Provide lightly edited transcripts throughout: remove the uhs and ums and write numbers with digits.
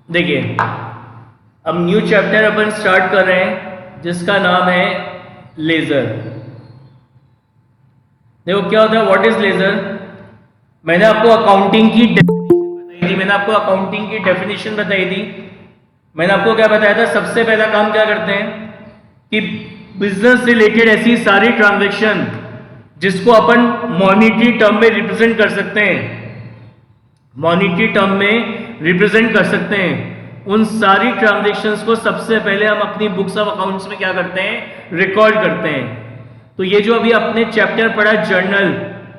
देखिए, अब new chapter अपन start कर रहे हैं जिसका नाम है लेजर। देखो क्या होता है, व्हाट इज लेजर। मैंने आपको अकाउंटिंग की डेफिनेशन बताई थी, मैंने आपको क्या बताया था, सबसे पहला काम क्या करते हैं कि बिजनेस रिलेटेड ऐसी सारी ट्रांजैक्शन जिसको अपन मॉनिटरी टर्म में रिप्रेजेंट कर सकते हैं, उन सारी ट्रांजैक्शंस को सबसे पहले हम अपनी बुक्स ऑफ अकाउंट्स में क्या करते हैं, रिकॉर्ड करते हैं। तो ये जो अभी आपने चैप्टर पढ़ा जर्नल,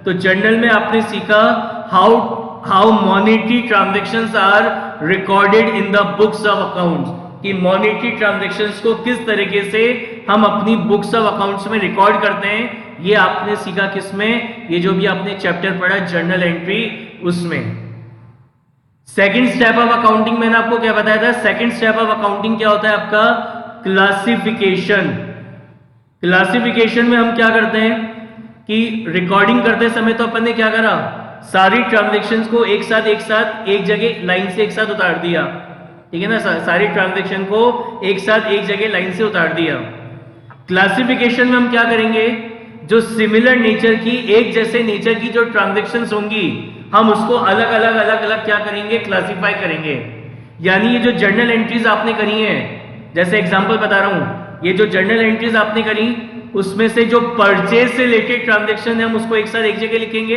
तो जर्नल में आपने सीखा how monetary transactions are recorded in the books of accounts, कि मॉनिटरी ट्रांजैक्शंस को किस तरीके से हम अपनी बुक्स ऑफ अकाउंट्स में रिकॉर्ड करते हैं। ये आपने सीखा किसमें, ये जो भी आपने चैप्टर पढ़ा जर्नल एंट्री, उसमें। सेकंड स्टेप ऑफ अकाउंटिंग मैंने आपको क्या बताया था, सेकंड स्टेप ऑफ अकाउंटिंग क्या होता है आपका, क्लासिफिकेशन। क्लासिफिकेशन में हम क्या करते हैं कि रिकॉर्डिंग करते समय तो अपन ने क्या करा, सारी ट्रांजैक्शंस को एक साथ एक जगह लाइन से एक साथ उतार दिया, ठीक है ना, सारी ट्रांजैक्शन को एक साथ एक जगह लाइन से उतार दिया। क्लासिफिकेशन में हम क्या करेंगे, जो सिमिलर नेचर की, एक जैसे नेचर की जो ट्रांजैक्शंस होंगी, हम उसको अलग अलग क्या करेंगे, क्लासिफाई करेंगे। यानी ये जो जर्नल एंट्रीज आपने करी हैं, जैसे एग्जांपल बता रहा हूं, ये जो जर्नल एंट्रीज आपने करी, उसमें से जो परचेज से रिलेटेड ट्रांजैक्शन है हम उसको एक साथ एक जगह लिखेंगे।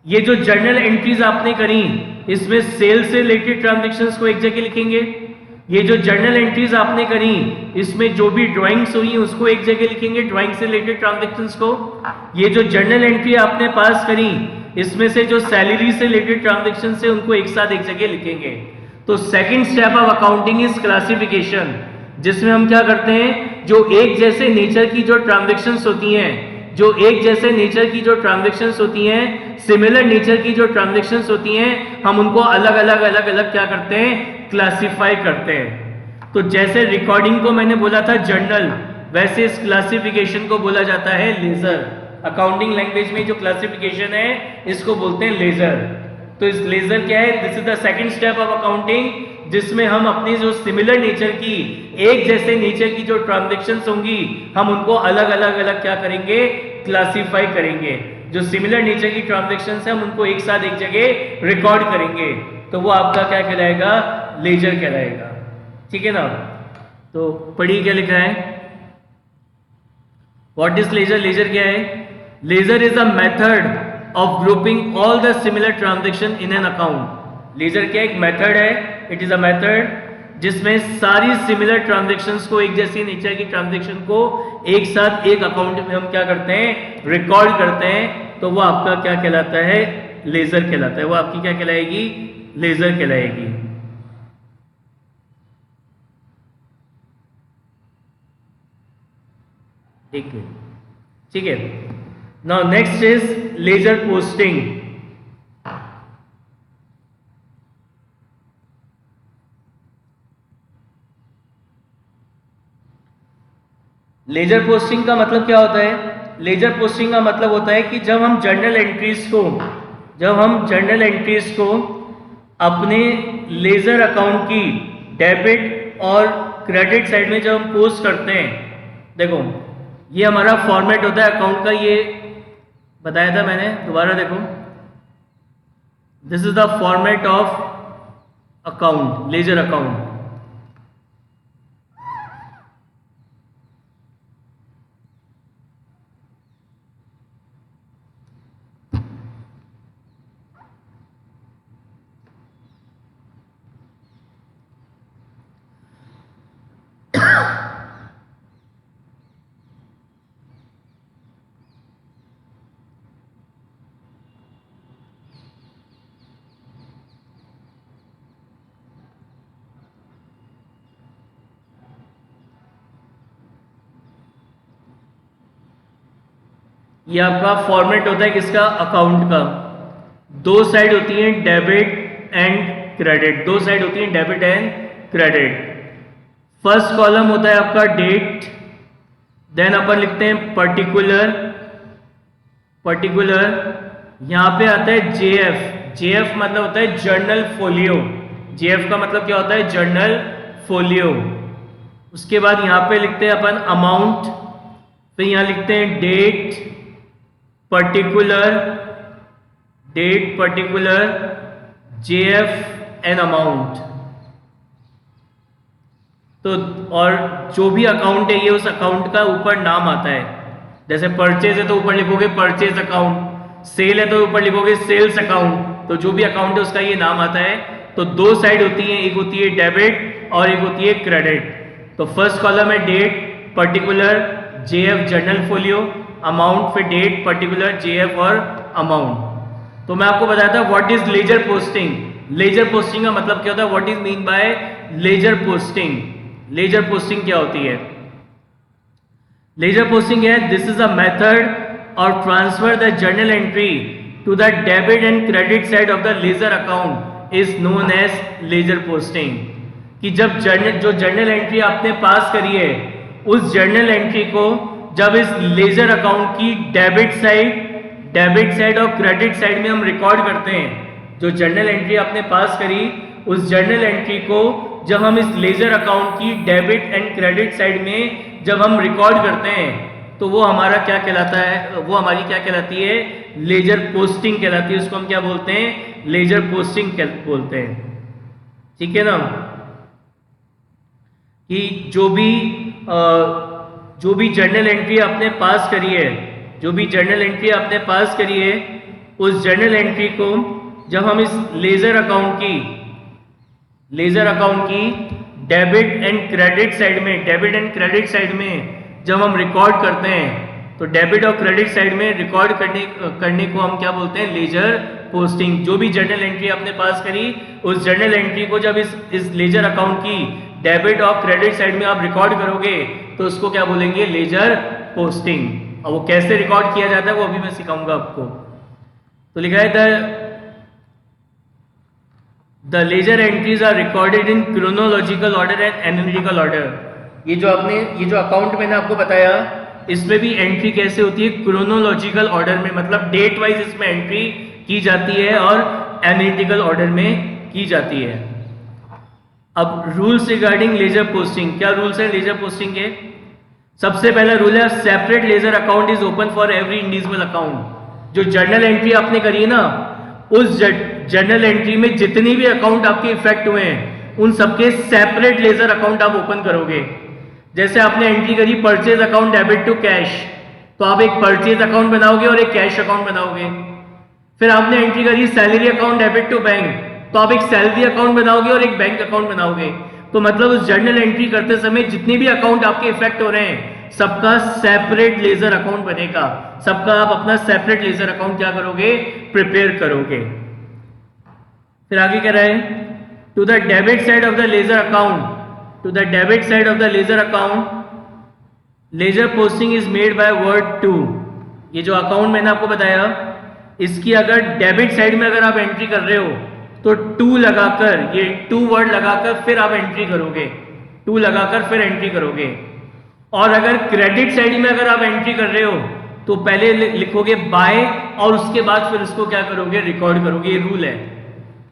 ये जो जर्नल एंट्रीज आपने करी, इसमें सेल से रिलेटेड ट्रांजैक्शंस को एक जगह लिखेंगे। ये जो जर्नल एंट्रीज आपने करी, इसमें जो भी ड्राइंग्स हुई उसको एक जगह लिखेंगे, ड्राइंग से रिलेटेड ट्रांजैक्शंस को। ये जो जर्नल एंट्री आपने पास करी, इसमें से जो सैलरी से रिलेटेड ट्रांजैक्शन है उनको एक साथ एक जगह लिखेंगे। तो second step of accounting is classification, जिसमें हम क्या करते हैं, जो एक जैसे नेचर की जो ट्रांजैक्शंस होती हैं, सिमिलर नेचर की जो ट्रांजैक्शंस होती हैं, हम उनको अलग अलग क्या करते हैं, क्लासिफाई करते हैं। तो जैसे रिकॉर्डिंग को मैंने बोला था जर्नल, वैसे इस क्लासिफिकेशन को बोला जाता है लेजर। अकाउंटिंग लैंग्वेज में जो क्लासिफिकेशन है इसको बोलते हैं लेजर। तो इस लेजर क्या है, this is the second step of accounting, जिसमें हम अपनी जो सिमिलर नेचर की, एक जैसे नेचर की जो ट्रांजैक्शंस होंगी, हम उनको अलग अलग क्या करेंगे, क्लासिफाई करेंगे। जो सिमिलर नेचर की ट्रांजैक्शंस है हम उनको एक साथ एक जगह रिकॉर्ड करेंगे, तो वो आपका क्या कहलाएगा, लेजर कहलाएगा। ठीक है ना। तो पढ़िए क्या लिखा है, व्हाट इज लेजर। लेजर क्या है, ledger is a method of grouping all the similar transaction in an account. Ledger क्या एक मेथड है, इट इज अ मेथड जिसमें सारी सिमिलर ट्रांजैक्शंस को, एक जैसी नेचर की ट्रांजैक्शन को एक साथ एक अकाउंट में हम क्या करते हैं, रिकॉर्ड करते हैं। तो वो आपका क्या कहलाता है, लेजर कहलाता है। वो आपकी क्या कहलाएगी, लेजर कहलाएगी। एक मिनट, ठीक है। Now next is ledger posting. Ledger posting का मतलब क्या होता है, लेजर पोस्टिंग का मतलब होता है कि जब हम जर्नल एंट्रीज को अपने लेजर अकाउंट की डेबिट और क्रेडिट साइड में जब हम पोस्ट करते हैं, देखो ये हमारा फॉर्मेट होता है अकाउंट का, ये बताया था मैंने, दोबारा देखो, this is the format of account, ledger account. ये आपका फॉर्मेट होता है किसका, अकाउंट का। दो साइड होती हैं debit and credit, first column होता है आपका डेट, देन अपन लिखते हैं पर्टिकुलर, यहां पे आता है जेएफ मतलब होता है जर्नल फोलियो, JF का मतलब क्या होता है, जर्नल फोलियो। उसके बाद यहाँ पे लिखते हैं अपन अमाउंट, फिर यहाँ लिखते हैं date particular JF and amount. तो और जो भी अकाउंट है ये उस अकाउंट का ऊपर नाम आता है। जैसे परचेज है तो ऊपर लिखोगे परचेज अकाउंट, सेल है तो ऊपर लिखोगे सेल्स अकाउंट। तो जो भी अकाउंट है उसका ये नाम आता है। तो दो साइड होती है, एक होती है डेबिट और एक होती है क्रेडिट। तो फर्स्ट कॉलम है date particular JF journal folio, amount फिर डेट पर्टिकुलर JF और अमाउंट। तो मैं आपको बताया था what is ledger posting. Ledger posting का मतलब क्या होता है, what is mean by ledger posting. Ledger posting क्या होती है? लेजर पोस्टिंग है दिस इज अ मेथड और transfer the journal entry to the debit and credit side of the ledger account is known as ledger posting. कि जब जो journal entry आपने पास करी है उस जर्नल एंट्री को जब इस लेजर अकाउंट की डेबिट साइड और क्रेडिट साइड में हम रिकॉर्ड करते हैं, जो जर्नल एंट्री आपने पास करी उस जर्नल एंट्री को जब हम इस लेजर अकाउंट की डेबिट एंड क्रेडिट साइड में जब हम रिकॉर्ड करते हैं तो वो हमारा क्या कहलाता है, वो हमारी क्या कहलाती है, लेजर पोस्टिंग कहलाती है। उसको हम क्या बोलते हैं, लेजर पोस्टिंग बोलते हैं। ठीक है ना? कि जो भी जर्नल एंट्री आपने पास करी है, जो भी जर्नल एंट्री आपने पास करी है उस जर्नल एंट्री को जब हम इस लेजर अकाउंट की डेबिट एंड क्रेडिट साइड में जब हम रिकॉर्ड करते हैं तो डेबिट और क्रेडिट साइड में रिकॉर्ड करने को हम क्या बोलते हैं, लेजर पोस्टिंग। जो भी जर्नल एंट्री आपने पास करी उस जर्नल एंट्री को जब इस लेजर अकाउंट की डेबिट और क्रेडिट साइड में आप रिकॉर्ड करोगे तो उसको क्या बोलेंगे, लेजर पोस्टिंग। और वो कैसे रिकॉर्ड किया जाता है वो अभी मैं सिखाऊंगा आपको। तो लिखा है The ledger entries are recorded in chronological order and analytical order। ये जो अकाउंट मैंने आपको बताया इसमें भी एंट्री कैसे होती है, क्रोनोलॉजिकल ऑर्डर में, मतलब डेट वाइज इसमें एंट्री की जाती है और एनालिटिकल ऑर्डर में की जाती है। अब रूल्स रिगार्डिंग लेजर पोस्टिंग, क्या रूल्स है लेजर पोस्टिंग के? सबसे पहला रूल है separate ledger account is open for every individual account. जो जर्नल एंट्री आपने करी है ना उस जर्नल एंट्री में जितनी भी अकाउंट आपके इफेक्ट हुए हैं उन सबके सेपरेट लेजर अकाउंट आप ओपन करोगे। जैसे आपने एंट्री करी purchase account debit to cash, तो आप एक परचेज अकाउंट बनाओगे और एक कैश अकाउंट बनाओगे। फिर आपने एंट्री करी salary account debit to bank, तो आप एक सैलरी अकाउंट बनाओगे और एक बैंक अकाउंट बनाओगे। तो मतलब उस जर्नल एंट्री करते समय जितने भी अकाउंट आपके इफेक्ट हो रहे हैं सबका सेपरेट लेजर अकाउंट बनेगा, सबका आप अपना सेपरेट लेजर अकाउंट क्या करोगे, प्रिपेयर करोगे। फिर आगे कह रहे हैं to the debit side of the ledger account, to the debit side of the ledger account ledger posting is made by word to. ये जो अकाउंट मैंने आपको बताया इसकी अगर डेबिट साइड में अगर आप एंट्री कर रहे हो तो टू लगाकर, ये टू वर्ड लगाकर फिर आप एंट्री करोगे, टू लगाकर फिर एंट्री करोगे। और अगर क्रेडिट साइड में अगर आप एंट्री कर रहे हो तो पहले लिखोगे बाय और उसके बाद फिर उसको क्या करोगे, रिकॉर्ड करोगे। ये रूल है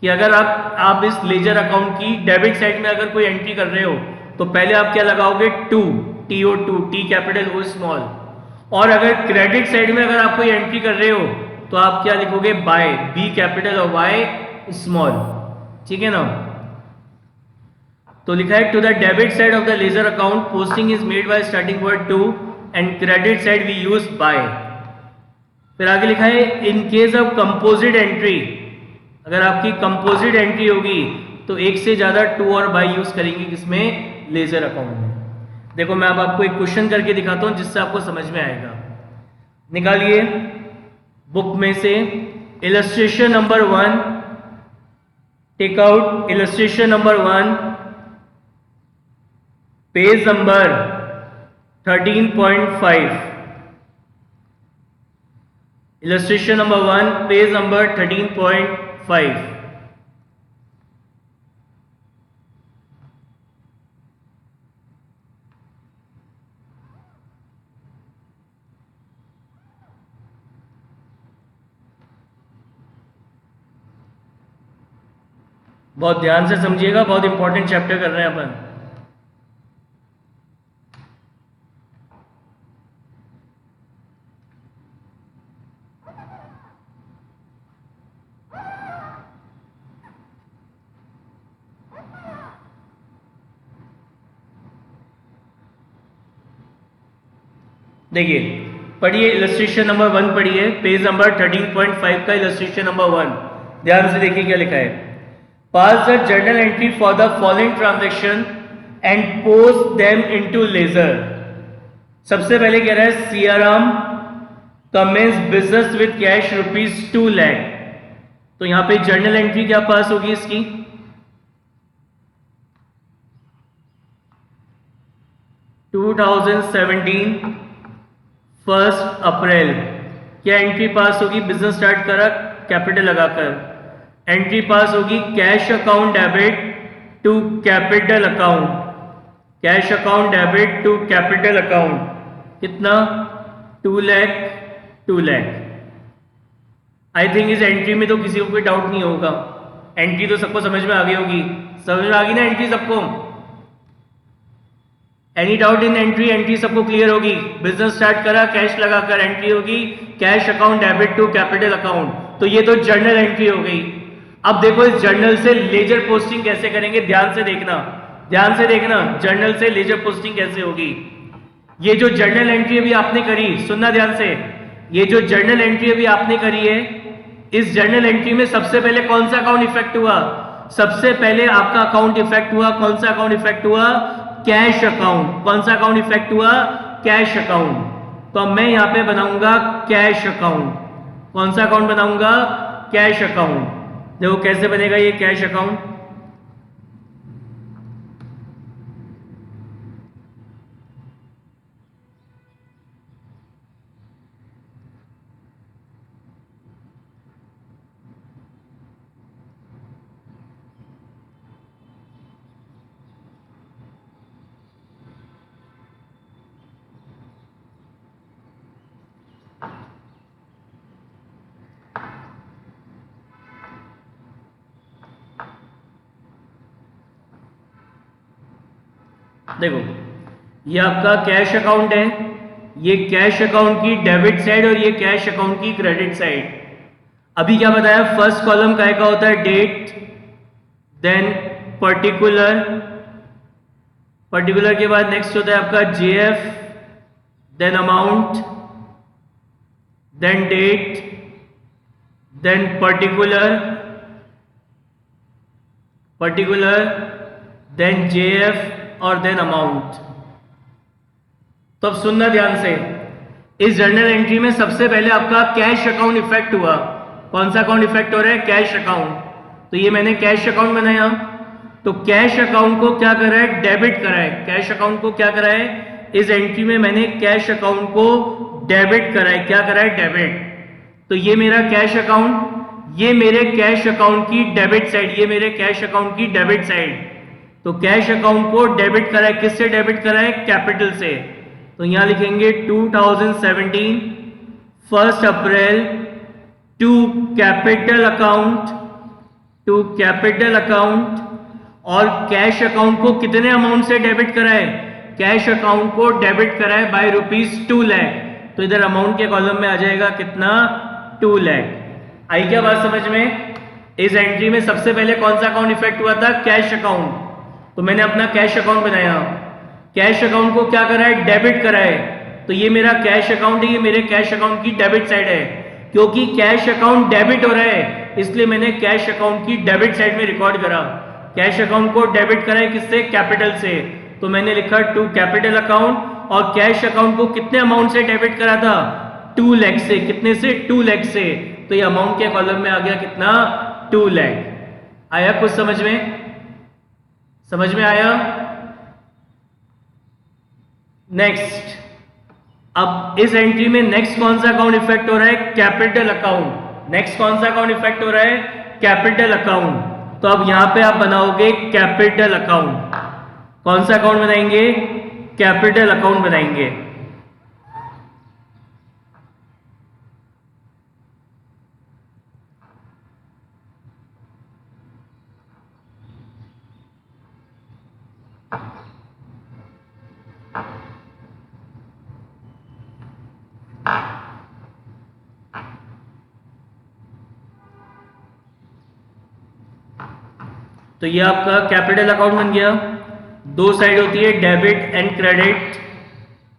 कि अगर आप इस लेजर अकाउंट की डेबिट साइड में अगर कोई एंट्री कर रहे हो तो पहले आप क्या लगाओगे, to, TO2, T capital O small. और अगर क्रेडिट साइड में अगर आप कोई एंट्री कर रहे हो तो आप क्या लिखोगे, बाय, B कैपिटल और Y स्मॉल। ठीक है ना? तो लिखा है to the debit side of the ledger account posting is made by starting word to and credit side we use by. फिर आगे लिखा है in case of composite entry, अगर आपकी कंपोजिट एंट्री होगी तो एक से ज्यादा टू और बाय यूज करेंगे किसमें, लेजर अकाउंट में। देखो मैं अब आपको एक क्वेश्चन करके दिखाता हूं जिससे आपको समझ में आएगा। निकालिए बुक में से illustration number 1, take out illustration number 1, page number 13.5। Illustration number 1, page number 13.5। बहुत ध्यान से समझिएगा, बहुत इंपॉर्टेंट चैप्टर कर रहे हैं अपन। देखिए, पढ़िए इलस्ट्रेशन नंबर 1, पढ़िए पेज नंबर 13.5 का इलस्ट्रेशन नंबर 1। ध्यान से देखिए क्या लिखा है। Pass the journal entry for the following transaction and post them into ledger. सबसे पहले कह रहा है Siyaram commences business with cash ₹2 lakh. तो यहां पे जर्नल एंट्री क्या पास होगी इसकी? 2017 1 अप्रैल क्या एंट्री पास होगी? बिजनेस स्टार्ट करा कैपिटल लगाकर। एंट्री पास होगी cash account debit to capital account. Cash account debit to capital account कितना? 2 लाख 2 लाख। आई थिंक इस एंट्री में तो किसी को कोई डाउट नहीं होगा। एंट्री तो सबको समझ में आ गई होगी। समझ में आ गई ना एंट्री सबको? Any doubt in entry? Entry सबको क्लियर होगी। बिजनेस स्टार्ट करा कैश लगाकर, एंट्री होगी cash account debit to capital account. तो ये तो जर्नल एंट्री हो गई। अब देखो इस जर्नल से लेजर पोस्टिंग कैसे करेंगे, ध्यान से देखना, ध्यान से देखना। जर्नल से लेजर पोस्टिंग कैसे होगी? ये जो जर्नल एंट्री अभी आपने करी, सुनना ध्यान से, ये जो जर्नल एंट्री अभी आपने करी है, इस जर्नल एंट्री में सबसे पहले कौन सा अकाउंट इफेक्ट हुआ? सबसे पहले आपका अकाउंट इफेक्ट हुआ, कौन सा अकाउंट इफेक्ट हुआ? Cash account. कौन सा अकाउंट इफेक्ट हुआ? Cash account. तो मैं यहां पे बनाऊंगा कैश अकाउंट। कौन सा अकाउंट बनाऊंगा? Cash account. देखो कैसे बनेगा ये कैश अकाउंट। देखो ये आपका कैश अकाउंट है, ये कैश अकाउंट की डेबिट साइड और ये कैश अकाउंट की क्रेडिट साइड। अभी क्या बताया? फर्स्ट कॉलम काय का होता है? डेट, देन पर्टिकुलर, पर्टिकुलर के बाद नेक्स्ट होता है आपका JF, then amount, then date, then particular, particular, then JF और देन अमाउंट। तो अब सुनना ध्यान से, इस जर्नल एंट्री में सबसे पहले आपका कैश अकाउंट इफेक्ट हुआ। कौन सा अकाउंट इफेक्ट हो रहा है? Cash account. तो ये मैंने कैश अकाउंट बनाया, तो कैश अकाउंट को क्या करा है? डेबिट करा है। कैश अकाउंट को क्या करा है? इस एंट्री में मैंने कैश अकाउंट को डेबिट करा है। क्या करा है? डेबिट। तो ये मेरा कैश अकाउंट, ये मेरे कैश अकाउंट की डेबिट साइड, ये मेरे कैश अकाउंट की डेबिट साइड। तो कैश अकाउंट को डेबिट करा है, किससे डेबिट करा है? कैपिटल से। तो यहां लिखेंगे 2017 1 April to capital account, to capital account. और कैश अकाउंट को कितने अमाउंट से डेबिट करा है? कैश अकाउंट को डेबिट करा है बाय ₹2 लाख। तो इधर अमाउंट के कॉलम में आ जाएगा कितना? 2 लाख। आई क्या बात समझ में? इस एंट्री में सबसे पहले कौन सा अकाउंट इफेक्ट हुआ था? Cash account. तो मैंने अपना कैश अकाउंट बनाया, कैश अकाउंट को क्या करा है? डेबिट करा है। तो ये मेरा कैश अकाउंट है, ये मेरे कैश अकाउंट की डेबिट साइड है। क्योंकि कैश अकाउंट डेबिट हो रहा है इसलिए मैंने कैश अकाउंट की डेबिट साइड में रिकॉर्ड करा। कैश अकाउंट को डेबिट करा है किससे? कैपिटल से। तो मैंने लिखा टू कैपिटल अकाउंट। और कैश अकाउंट को कितने अमाउंट से डेबिट करा था? 2 लाख से। कितने से? 2 लाख से। तो ये अमाउंट के कॉलम में आ गया कितना? 2 लाख। आया कुछ समझ में? समझ में आया? नेक्स्ट, अब इस एंट्री में नेक्स्ट कौन सा अकाउंट इफेक्ट हो रहा है? Capital account. नेक्स्ट कौन सा अकाउंट इफेक्ट हो रहा है? Capital account. तो अब यहां पे आप बनाओगे कैपिटल अकाउंट। कौन सा अकाउंट बनाएंगे? कैपिटल अकाउंट बनाएंगे। तो ये आपका कैपिटल अकाउंट बन गया। दो साइड होती है डेबिट एंड क्रेडिट।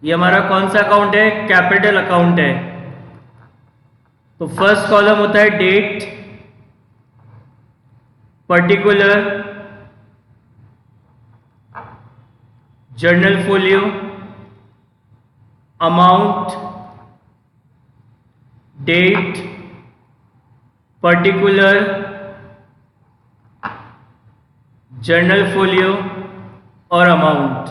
ये हमारा कौन सा अकाउंट है? कैपिटल अकाउंट है। तो फर्स्ट कॉलम होता है date, particular, journal folio, amount, date, particular, journal folio और अमाउंट।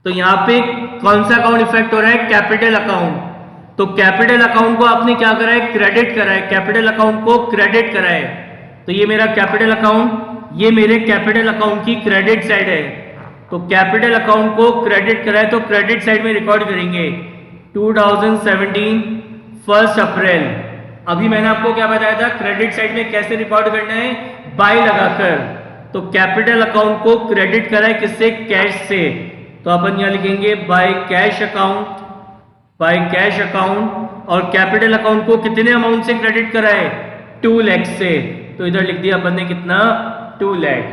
तो यहां पे कौन सा अकाउंट इफेक्ट हो रहा है? Capital account. तो कैपिटल अकाउंट को आपने क्या करा है? क्रेडिट करा है। कैपिटल अकाउंट को क्रेडिट करा है। तो ये मेरा कैपिटल अकाउंट, ये मेरे कैपिटल अकाउंट की क्रेडिट साइड है। तो कैपिटल अकाउंट को क्रेडिट करा है तो क्रेडिट साइड में रिकॉर्ड करेंगे 2017 1 अप्रैल। अभी मैंने आपको क्या बताया था? क्रेडिट साइड में कैसे रिकॉर्ड करना है? बाय लगाकर। तो कैपिटल अकाउंट को क्रेडिट करा है किससे? कैश से। तो अपन यहां लिखेंगे bye cash account, by cash account. और कैपिटल अकाउंट को कितने अमाउंट से क्रेडिट करा है? 2 लाख से। तो इधर लिख दिया अपन ने कितना? 2 लाख।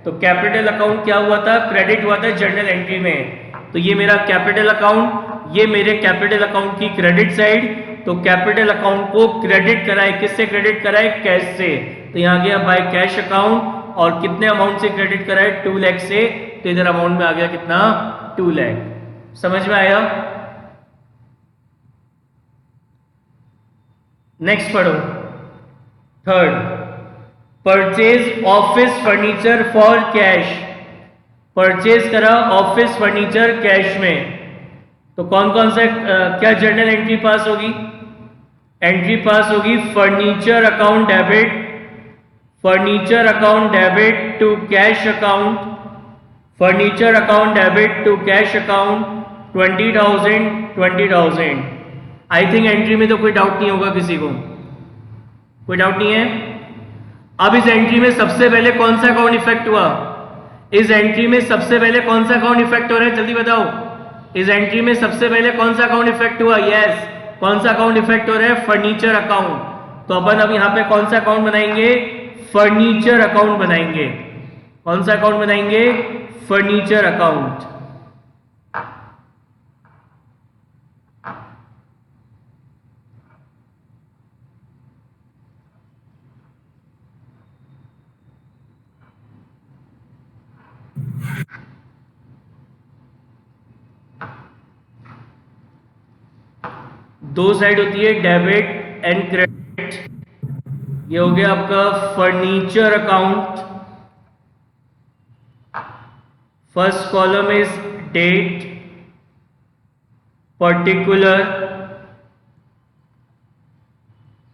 तो कैपिटल अकाउंट क्या हुआ था? क्रेडिट हुआ था जर्नल एंट्री में। तो ये मेरा कैपिटल अकाउंट, ये मेरे कैपिटल अकाउंट की क्रेडिट साइड। तो कैपिटल अकाउंट को क्रेडिट कराए, किससे क्रेडिट कराए? कैश से। तो यहां गया बाय कैश अकाउंट और कितने अमाउंट से क्रेडिट कराए? 2 लाख से। तो इधर अमाउंट में आ गया कितना? 2 लाख। समझ में आया? नेक्स्ट पढ़ो, third, purchase office furniture for cash. Purchase करा ऑफिस फर्नीचर कैश में। तो कौन कौन सा क्या जर्नल एंट्री पास होगी? एंट्री पास होगी furniture account debit, furniture account debit to cash account, furniture account debit to cash account 20,000। I think entry में तो कोई डाउट नहीं होगा किसी को, कोई डाउट नहीं है। अब इस एंट्री में सबसे पहले कौन सा अकाउंट इफेक्ट हुआ? इस एंट्री में सबसे पहले कौन सा अकाउंट इफेक्ट हो रहा है? जल्दी बताओ। इस एंट्री में सबसे पहले कौन सा अकाउंट इफेक्ट हुआ? यस, कौन सा अकाउंट इफेक्ट हो रहा है? Furniture account. तो अपन अब यहां पे कौन सा अकाउंट बनाएंगे? फर्नीचर अकाउंट बनाएंगे। कौन सा अकाउंट बनाएंगे? Furniture account. दो साइड होती है डेबिट एंड क्रेडिट। ये हो गया आपका furniture account. First column is date, particular,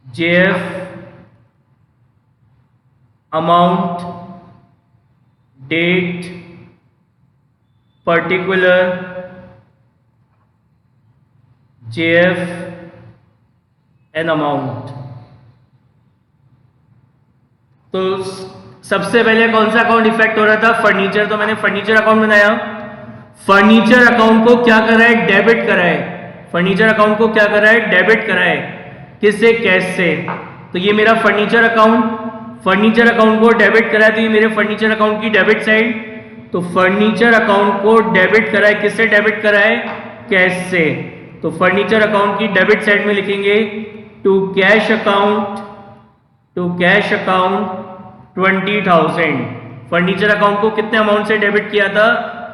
JF, amount, date, particular, JF and amount. तो सबसे पहले कौन सा अकाउंट इफेक्ट हो रहा था? फर्नीचर। तो मैंने फर्नीचर अकाउंट बनाया। फर्नीचर अकाउंट को क्या करा है? डेबिट करा है। फर्नीचर अकाउंट को क्या करा है? डेबिट करा है। किससे? कैश से। तो ये मेरा फर्नीचर अकाउंट, फर्नीचर अकाउंट को डेबिट करा है। तो ये मेरे फर्नीचर अकाउंट की डेबिट साइड। तो फर्नीचर अकाउंट को डेबिट करा है, किससे डेबिट करा है? कैश से। तो फर्नीचर अकाउंट की डेबिट साइड में लिखेंगे to cash account, to cash account 20,000। Furniture account को कितने अमाउंट से डेबिट किया था?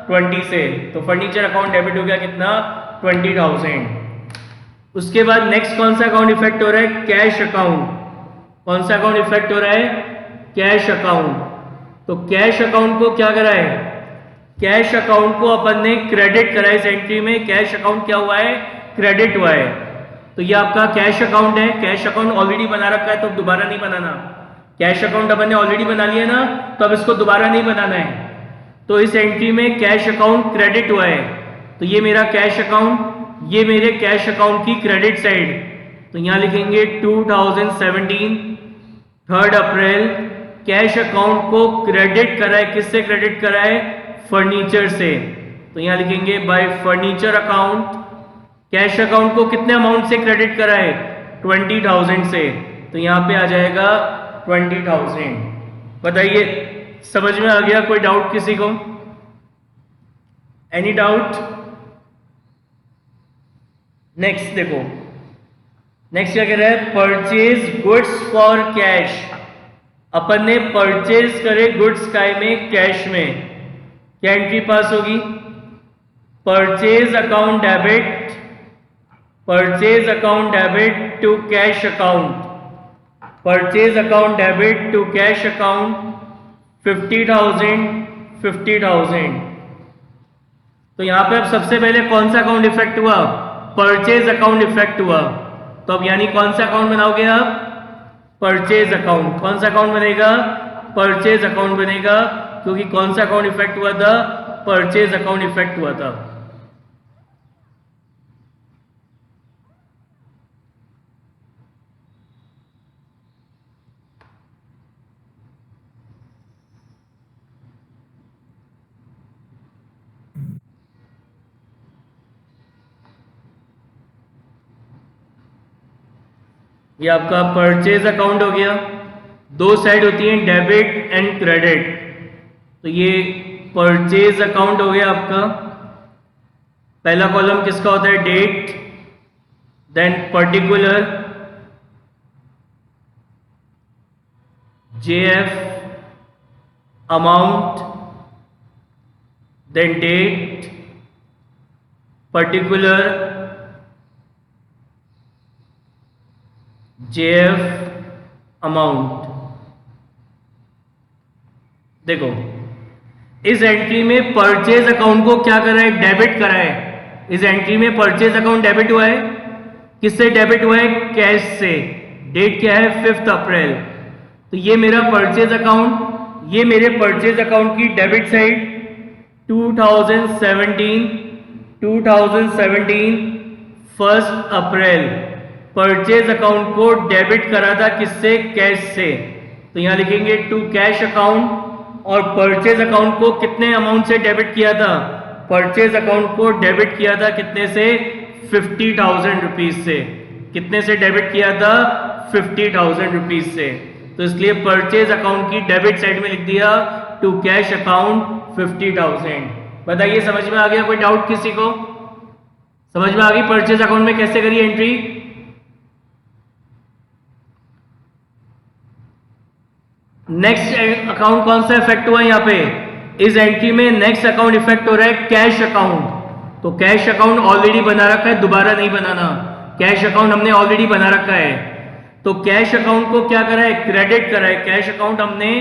20 से। तो फर्नीचर अकाउंट डेबिट हो गया कितना? 20,000। उसके बाद नेक्स्ट कौन सा अकाउंट इफेक्ट हो रहा है? Cash account. कौन सा अकाउंट इफेक्ट हो रहा है? Cash account. तो कैश अकाउंट को क्या करा है? कैश अकाउंट को अपन ने क्रेडिट करा है। इस एंट्री में कैश अकाउंट क्या हुआ है? क्रेडिट हुआ है। तो ये आपका कैश अकाउंट है। कैश अकाउंट ऑलरेडी बना रखा है तो दोबारा नहीं बनाना। कैश अकाउंट अपन ने ऑलरेडी बना लिया ना, तो अब इसको दोबारा नहीं बनाना है। तो इस एंट्री में कैश अकाउंट क्रेडिट हुआ है। तो ये मेरा कैश अकाउंट, ये मेरे कैश अकाउंट की क्रेडिट साइड। तो यहां लिखेंगे 2017 3 अप्रैल। कैश अकाउंट को क्रेडिट करा है, किससे क्रेडिट करा है? फर्नीचर से। तो यहां लिखेंगे bye furniture account. Cash account को कितने अमाउंट से क्रेडिट करा है? 20,000 से। तो यहां पे आ जाएगा 20,000। बताइए, समझ में आ गया? कोई डाउट किसी को? Any doubt? नेक्स्ट देखो, नेक्स्ट क्या कह रहा है? Purchase goods for cash. अपन ने परचेज करे गुड्स काय में? कैश में। क्या एंट्री पास होगी? Purchase account debit, purchase account debit to cash account, purchase account debit to cash account 50,000 50,000। तो यहां पे अब सबसे पहले कौन सा अकाउंट इफेक्ट हुआ? परचेज अकाउंट इफेक्ट हुआ। तो अब यानी कौन सा अकाउंट बनाओगे आप? Purchase account. कौन सा अकाउंट बनेगा? परचेज अकाउंट बनेगा, क्योंकि कौन सा अकाउंट इफेक्ट हुआ था? परचेज अकाउंट इफेक्ट हुआ था। ये आपका परचेज अकाउंट हो गया। दो साइड होती हैं, डेबिट एंड क्रेडिट। तो ये परचेज अकाउंट हो गया आपका। पहला कॉलम किसका होता है? Date, then particular, JF, amount, then date, particular, JF, amount. देखो, इस एंट्री में परचेज अकाउंट को क्या करा है? डेबिट करा है। इस एंट्री में परचेज अकाउंट डेबिट हुआ है। किससे डेबिट हुआ है? कैश से। डेट क्या है? 5 अप्रैल। तो ये मेरा परचेज अकाउंट, ये मेरे परचेज अकाउंट की डेबिट साइड 2017 1 अप्रैल परचेज अकाउंट को डेबिट करा था। किससे? कैश से। तो यहां लिखेंगे टू कैश अकाउंट। और परचेज अकाउंट को कितने अमाउंट से डेबिट किया था? परचेज अकाउंट को डेबिट किया था कितने से? 50,000 रुपीज से। कितने से डेबिट किया था? 50,000 रुपीज से। तो इसलिए परचेज अकाउंट की डेबिट साइड में लिख दिया टू कैश अकाउंट 50,000। बताइए, समझ में आ गया? कोई डाउट किसी को? समझ में आ गई परचेज अकाउंट में कैसे करिए एंट्री? नेक्स्ट अकाउंट कौन सा इफेक्ट हुआ यहाँ पे? इस एंट्री में नेक्स्ट अकाउंट इफेक्ट हो रहा है कैश अकाउंट। तो कैश अकाउंट ऑलरेडी बना रखा है, दोबारा नहीं बनाना। कैश अकाउंट हमने ऑलरेडी बना रखा है। तो कैश अकाउंट को क्या करा है? क्रेडिट करा है। कैश अकाउंट हमने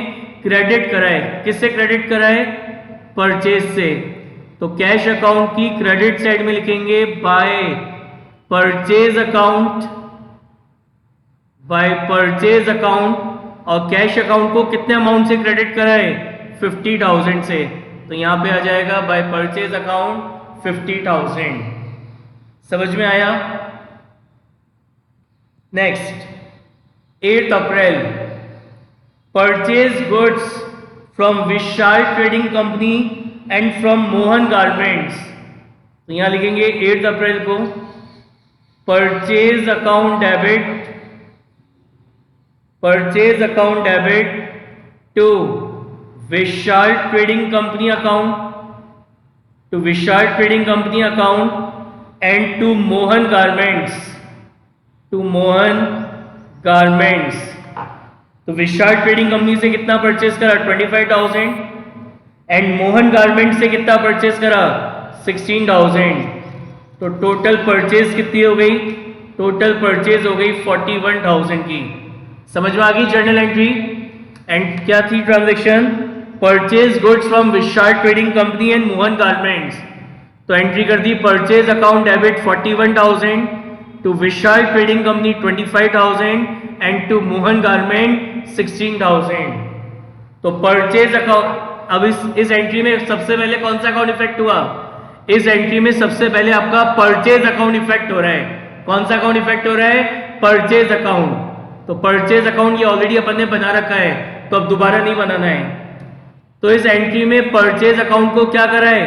क्रेडिट करा है। किससे क्रेडिट करा है? परचेज से। तो कैश अकाउंट की क्रेडिट साइड में लिखेंगे by purchase account, by purchase account. और कैश अकाउंट को कितने अमाउंट से क्रेडिट करा है? 50,000 से। तो यहां पे आ जाएगा बाय परचेज अकाउंट 50,000। समझ में आया? Next, 8 April purchase goods from Vishal Trading Company and from Mohan Garments. तो यहां लिखेंगे 8 अप्रैल को purchase account debit, purchase account debit to Vishal Trading Company account, to Vishal Trading Company account and to Mohan Garments, to Mohan Garments. तो Vishal Trading company से कितना purchase करा? 25,000। And Mohan Garment से कितना परचेज करा? 16,000। तो टोटल परचेज कितनी हो गई? टोटल परचेज हो गई 41,000 की। समझ में आ गई जर्नल एंट्री? एंड क्या थी transaction? Purchase goods from Vishal Trading Company and Mohan Garments. तो एंट्री कर दी purchase account debit 41,000 to Vishal Trading Company 25,000 and to Mohan Garment 16,000। तो परचेज अकाउंट, अब इस एंट्री में सबसे पहले कौन सा अकाउंट इफेक्ट हुआ? इस एंट्री में सबसे पहले आपका परचेज अकाउंट इफेक्ट हो रहा है। कौन सा अकाउंट इफेक्ट हो रहा है? Purchase account. तो परचेज अकाउंट ये ऑलरेडी अपन ने बना रखा है, तो अब दोबारा नहीं बनाना है। तो इस एंट्री में परचेज अकाउंट को क्या करा है?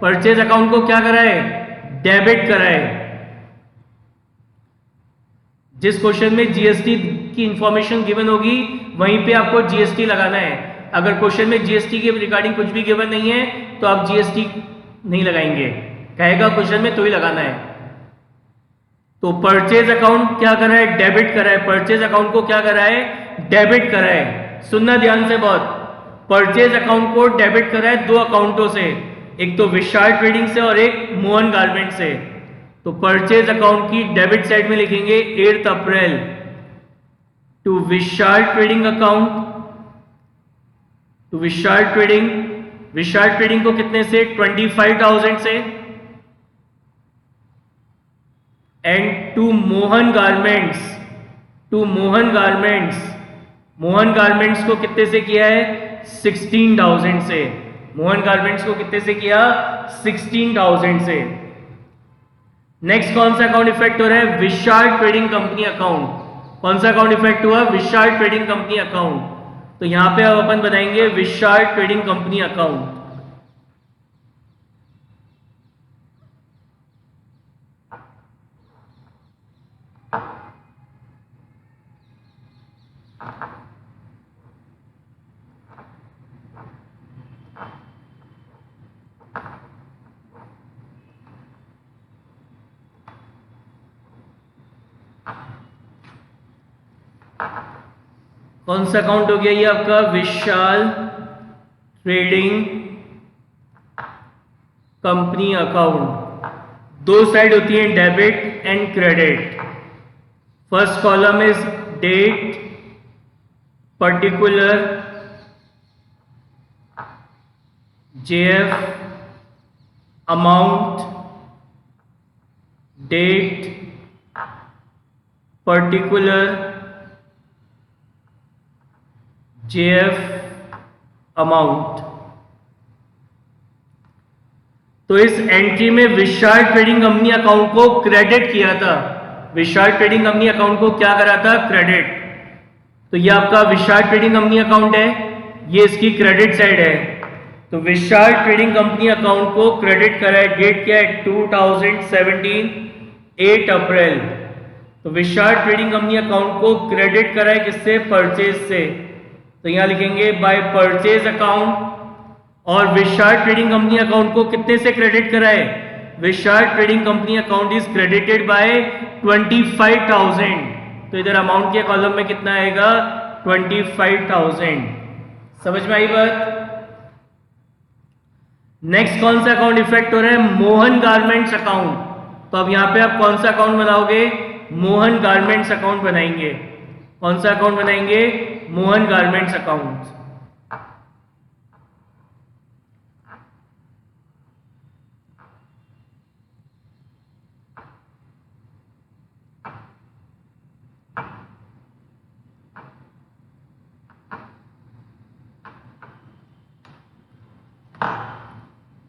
परचेज अकाउंट को क्या करा है? डेबिट करा है। जिस क्वेश्चन में जीएसटी की इंफॉर्मेशन गिवन होगी वहीं पे आपको जीएसटी लगाना है। अगर क्वेश्चन में जीएसटी के रिगार्डिंग कुछ भी गिवन नहीं है तो आप जीएसटी नहीं लगाएंगे, कहेगा क्वेश्चन में तो ही लगाना है। तो परचेज अकाउंट क्या कर रहा है, डेबिट कर रहा है। परचेज अकाउंट को क्या कर रहा है, डेबिट कर रहा है। सुनना ध्यान से बहुत, परचेज अकाउंट को डेबिट कर रहा है दो अकाउंटों से, एक तो विशाल ट्रेडिंग से और एक मोहन गारमेंट से। तो परचेज अकाउंट की डेबिट साइड में लिखेंगे 8 April to Vishal Trading account, to Vishal Trading. Vishal Trading को कितने से, 25,000 से। And to Mohan Garments, to Mohan Garments, Mohan Garments को कितने से किया है, 16,000 से। मोहन गारमेंट्स को कितने से किया, 16,000 से। नेक्स्ट कौन सा अकाउंट इफेक्ट हो रहा है, विशाल ट्रेडिंग कंपनी अकाउंट। कौन सा अकाउंट इफेक्ट हुआ, विशाल ट्रेडिंग कंपनी अकाउंट। तो यहां पे अब अपन बनाएंगे विशाल ट्रेडिंग कंपनी अकाउंट। कौन सा अकाउंट हो गया ये आपका, विशाल ट्रेडिंग कंपनी अकाउंट। दो साइड होती है, debit and credit. First column is date, particular, JF, amount, date, particular, JF, amount. तो इस एंट्री में विशाल ट्रेडिंग कंपनी अकाउंट को क्रेडिट किया था। विशाल ट्रेडिंग कंपनी अकाउंट को क्या करा था, क्रेडिट। तो ये आपका विशाल ट्रेडिंग कंपनी अकाउंट है, ये इसकी क्रेडिट साइड है। तो विशाल ट्रेडिंग कंपनी अकाउंट को क्रेडिट करा है, डेट क्या है, 2017 8 अप्रैल। तो विशाल ट्रेडिंग कंपनी अकाउंट को क्रेडिट करा है किससे, परचेज से। तो यहां लिखेंगे बाय परचेज अकाउंट। और विशाल ट्रेडिंग कंपनी अकाउंट को कितने से क्रेडिट करा है, Vishal Trading Company account is credited by 25,000। तो इधर अमाउंट के कॉलम में कितना आएगा, 25,000। समझ में आई बात। नेक्स्ट कौन सा अकाउंट इफेक्ट हो रहा है, मोहन गारमेंट्स अकाउंट। तो अब यहां पे आप कौन सा अकाउंट बनाओगे, मोहन गारमेंट्स अकाउंट बनाएंगे। कौन सा अकाउंट बनाएंगे, Mohan garments account.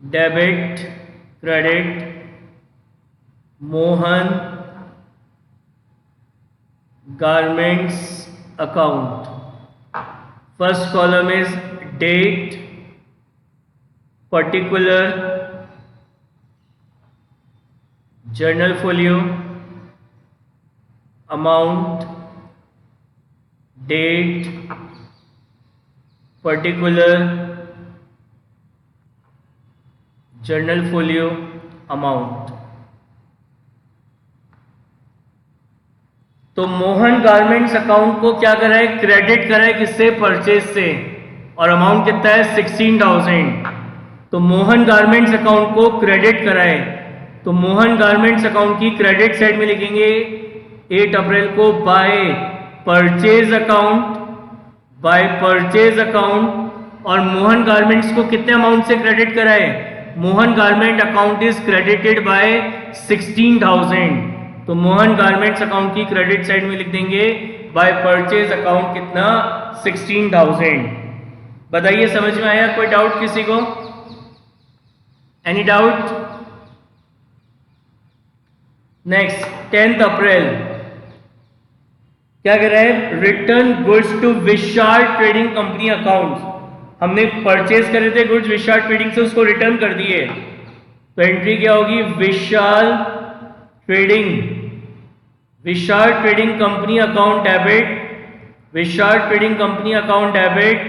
Debit, credit, Mohan garments account. First column is date, particular, journal folio, amount, date, particular, journal folio, amount. तो मोहन गारमेंट्स अकाउंट को क्या करा है, क्रेडिट करा है किससे, परचेज से। और अमाउंट कितना है, 16,000। तो मोहन गारमेंट्स अकाउंट को क्रेडिट करा है। तो मोहन गारमेंट्स अकाउंट की क्रेडिट साइड में लिखेंगे 8 अप्रैल को by purchase account, by purchase account. और मोहन गारमेंट्स को कितने अमाउंट से क्रेडिट करा है, Mohan garment account is credited bye 16,000। तो मोहन गारमेंट्स अकाउंट की क्रेडिट साइड में लिख देंगे बाय परचेज अकाउंट कितना, 16,000। बताइए समझ में आया, कोई डाउट किसी को, एनी डाउट। नेक्स्ट 10 अप्रैल क्या कर रहा है, return goods to Vishal Trading Company account. हमने परचेज करे थे गुड्स विशाल ट्रेडिंग से, उसको रिटर्न कर दिए। तो एंट्री क्या होगी, Vishal Trading, Vishal Trading Company account debit Vishal Trading Company account debit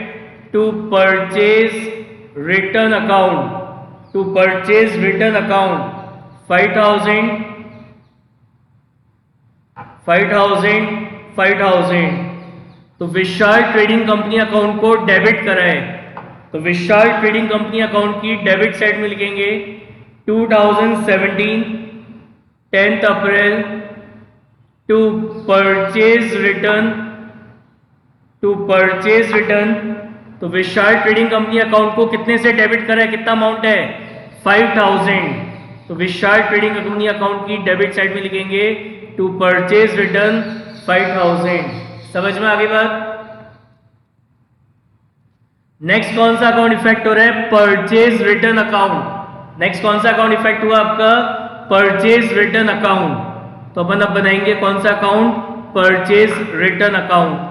to purchase return account, to purchase return account 5,000 5,000 5,000। तो विशाल ट्रेडिंग कंपनी अकाउंट को डेबिट कराए, तो विशाल ट्रेडिंग कंपनी अकाउंट की डेबिट साइड में लिखेंगे 2017 10th April to purchase return, to purchase return. तो Vishal Trading Company account को कितने से डेबिट करा है, कितना अमाउंट है 5,000। तो विशाल ट्रेडिंग कंपनी अकाउंट की डेबिट साइड में लिखेंगे टू परचेज रिटर्न 5,000। समझ में आ गई बात। नेक्स्ट कौन सा अकाउंट इफेक्ट हो रहा है, परचेज रिटर्न अकाउंट। नेक्स्ट कौन सा अकाउंट इफेक्ट हुआ आपका, परचेज रिटर्न अकाउंट। तो अपन अब बनाएंगे कौन सा अकाउंट, परचेज रिटर्न अकाउंट।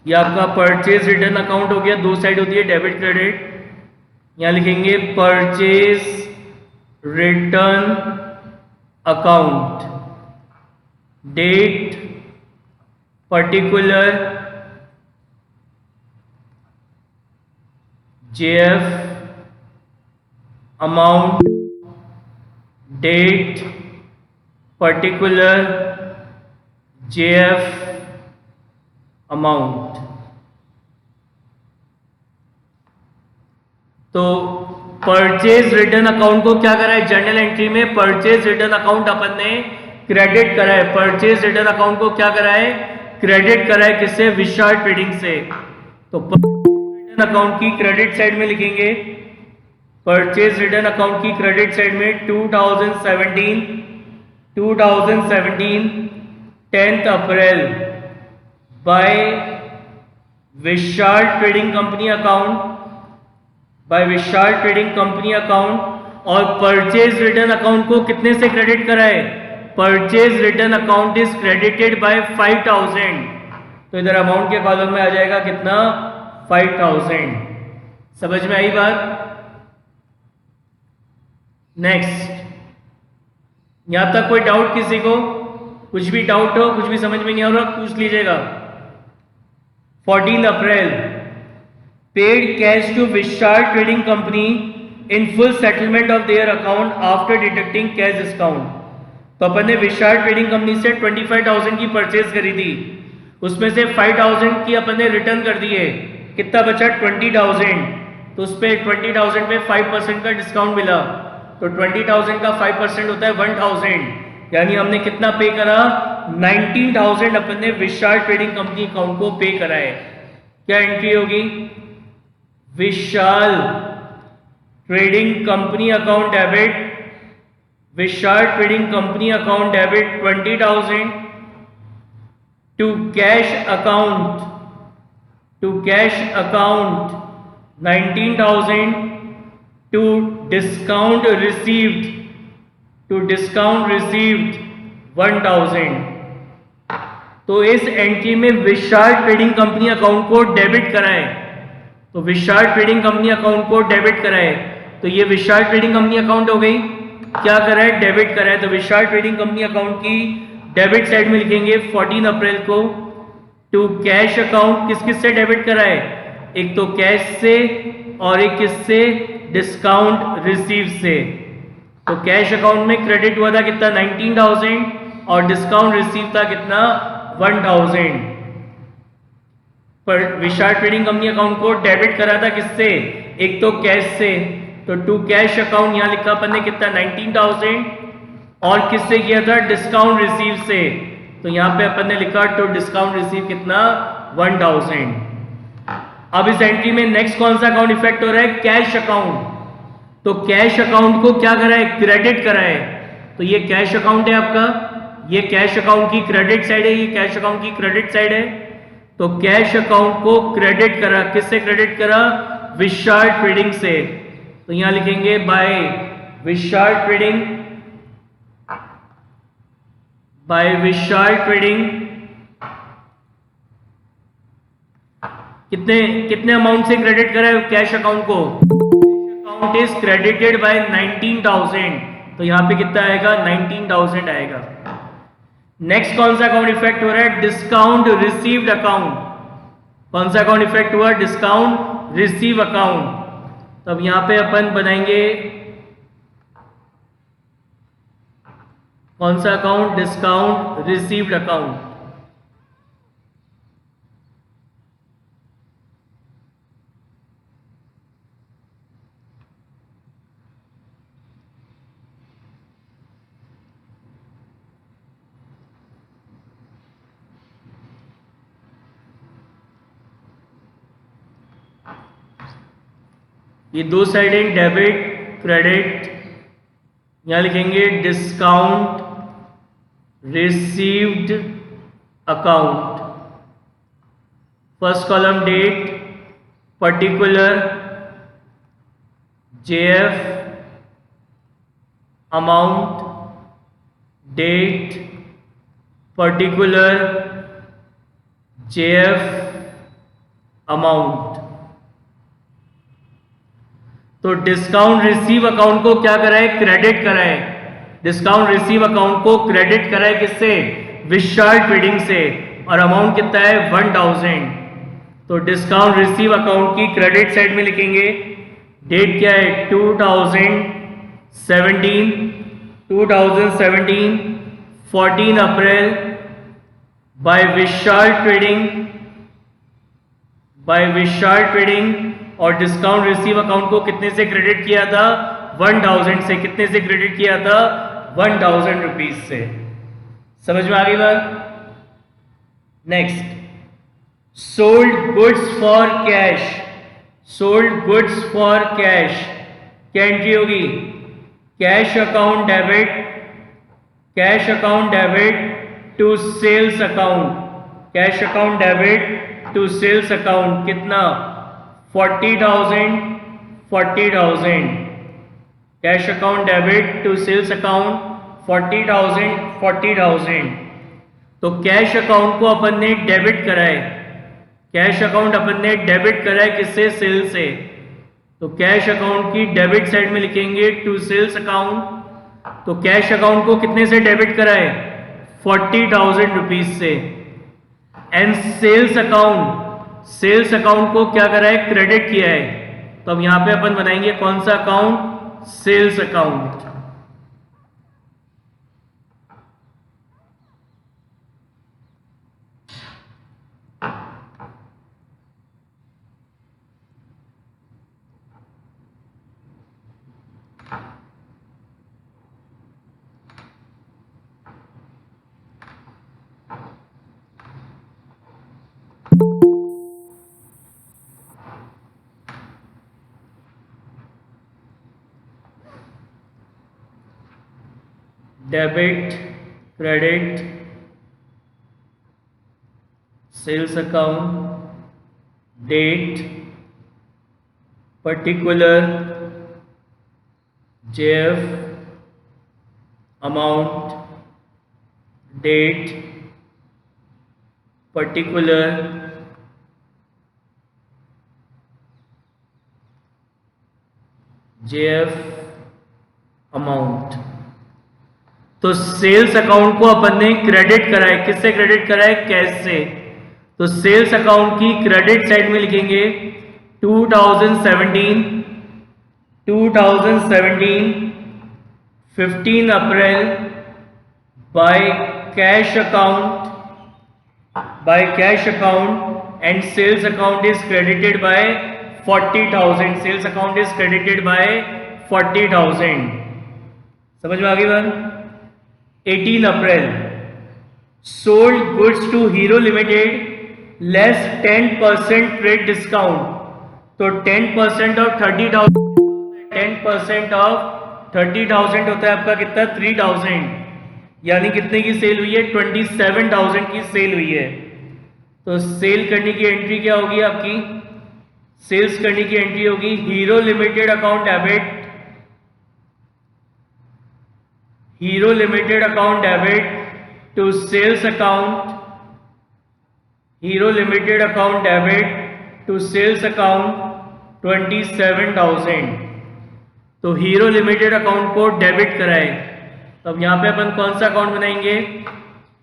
ये आपका परचेज रिटर्न अकाउंट हो गया, दो साइड होती है डेबिट क्रेडिट। यहां लिखेंगे purchase return account, date particular JF, amount date particular JF amount. तो परचेज रिटर्न अकाउंट को क्या करा है, जर्नल एंट्री में परचेज रिटर्न अकाउंट अपन ने क्रेडिट करा है। परचेज रिटर्न अकाउंट को क्या करा है, क्रेडिट करा है, किससे, विशाल ट्रेडिंग से। तो रिटर्न अकाउंट की क्रेडिट साइड में लिखेंगे, परचेज रिटर्न अकाउंट की क्रेडिट साइड में 2017 10th अप्रैल बाय विशाल ट्रेडिंग कंपनी अकाउंट, बाय विशाल ट्रेडिंग कंपनी अकाउंट। और परचेज रिटर्न अकाउंट को कितने से क्रेडिट कराए, purchase return account is credited bye 5,000। तो इधर अमाउंट के कॉलम में आ जाएगा कितना, 5,000। समझ में आई बात। नेक्स्ट, यहां तक कोई डाउट किसी को, कुछ भी डाउट हो, कुछ भी समझ में नहीं आ रहा, पूछ लीजिएगा। 14 April paid cash to Vishal Trading Company in full settlement of their account after deducting cash discount. तो अपन ने विशाल ट्रेडिंग कंपनी से 25,000 की परचेज करी थी, उसमें से 5,000 की अपन ने रिटर्न कर दी है, कितना बचा 20,000। तो उस पर 20,000 पे 5% का डिस्काउंट मिला, तो 20,000 का 5% होता है 1,000, यानी हमने कितना पे करा, 19,000 अपन ने विशाल ट्रेडिंग कंपनी अकाउंट को पे करा है। क्या एंट्री होगी, Vishal Trading Company account debit, Vishal Trading Company account debit 20,000 to cash account, to cash account 19,000 to discount received, to discount received 1,000। तो इस एंट्री में विशाल ट्रेडिंग कंपनी अकाउंट को डेबिट कराए, तो विशाल ट्रेडिंग कंपनी अकाउंट को डेबिट कराए। तो ये विशाल ट्रेडिंग कंपनी अकाउंट हो गई, क्या कराए, डेबिट कराए। तो विशाल ट्रेडिंग कंपनी अकाउंट की डेबिट साइड में लिखेंगे 14 अप्रैल को टू कैश अकाउंट, किस किस से डेबिट कराए, एक तो कैश से और एक किससे, डिस्काउंट रिसीव से। तो कैश अकाउंट में क्रेडिट हुआ था कितना 19,000 और डिस्काउंट रिसीव था कितना 1,000। पर विशाल ट्रेडिंग कंपनी अकाउंट को डेबिट करा था किससे, एक तो कैश से, तो टू कैश अकाउंट यहां लिखा अपन ने कितना 19,000 और किससे किया था, डिस्काउंट रिसीव से। तो यहां पे अपन ने लिखा टू डिस्काउंट रिसीव कितना 1,000। अब इस एंट्री में नेक्स्ट कौन सा अकाउंट इफेक्ट हो रहा है, कैश अकाउंट। तो कैश अकाउंट को क्या करा है, क्रेडिट करा है। तो ये कैश अकाउंट है आपका, ये कैश अकाउंट की क्रेडिट साइड है, ये कैश अकाउंट की क्रेडिट साइड है। तो कैश अकाउंट को क्रेडिट करा, किससे क्रेडिट करा, विशाल ट्रेडिंग से। तो यहां लिखेंगे बाय विशाल ट्रेडिंग, बाय विशाल ट्रेडिंग कितने कितने अमाउंट से क्रेडिट करा है कैश अकाउंट को? अकाउंट इज क्रेडिटेड बाय 19,000, तो यहां पे कितना आएगा? 19,000 आएगा। नेक्स्ट कौन सा अकाउंट इफेक्ट हो रहा है? Discount received account. कौन सा अकाउंट इफेक्ट हुआ? Discount receive account. तो अब यहां पे अपन बनाएंगे कौन सा अकाउंट? Discount received account. ये दो साइडें डेबिट क्रेडिट, यहां लिखेंगे discount received account. First column date, particular, JF, amount, date, particular, JF, amount. तो डिस्काउंट रिसीव अकाउंट को क्या कराए? क्रेडिट कराए। डिस्काउंट रिसीव अकाउंट को क्रेडिट कराए किससे? विशाल ट्रेडिंग से। और अमाउंट कितना है? 1,000। तो डिस्काउंट रिसीव अकाउंट की क्रेडिट साइड में लिखेंगे डेट क्या है? 2017, 14 अप्रैल बाय विशाल ट्रेडिंग, बाय विशाल ट्रेडिंग। और डिस्काउंट रिसीव अकाउंट को कितने से क्रेडिट किया था? 1,000 से। कितने से क्रेडिट किया था? 1,000 रुपीज से। समझ में आ गई बात? Next, sold goods for cash. Sold goods for cash क्या एंट्री होगी? Cash account debit, cash account debit to sales account, cash account debit to sales account. कितना? 40,000, 40,000। Cash account debit to sales account 40,000, 40,000। तो cash account को अपन ने debit कराए, cash account अपन ने डेबिट कराए किससे? सेल से। तो कैश अकाउंट की डेबिट साइड में लिखेंगे टू सेल्स अकाउंट। तो कैश अकाउंट को कितने से डेबिट कराए? 40,000 रुपीज से। And sales account, sales account को क्या करा है? क्रेडिट किया है। तो अब यहां पे अपन बनाएंगे कौन सा account? Sales account. Debit, credit, sales account, date, particular, JF, amount, date, particular, JF, amount. तो सेल्स अकाउंट को अपन ने क्रेडिट कराए, किससे क्रेडिट कराए? कैश से। तो सेल्स अकाउंट की क्रेडिट साइड में लिखेंगे 2017, 15 April by cash account, by cash account. And sales account is credited by 40,000, sales account is credited by 40,000। समझ में आ गई बात? 18 April sold goods to Hero Limited less 10% trade discount. तो 10% of 30,000, 10% of 30,000 होता है आपका कितना? 3,000। यानी कितने की सेल हुई है? 27,000 की सेल हुई है। तो सेल करने की एंट्री क्या होगी आपकी? सेल्स करने की एंट्री होगी Hero Limited account debit, Hero Limited account debit to sales account, Hero Limited account debit to sales account 27,000। तो हीरो लिमिटेड अकाउंट को डेबिट कराए, तो अब यहां पे अपन कौन सा अकाउंट बनाएंगे,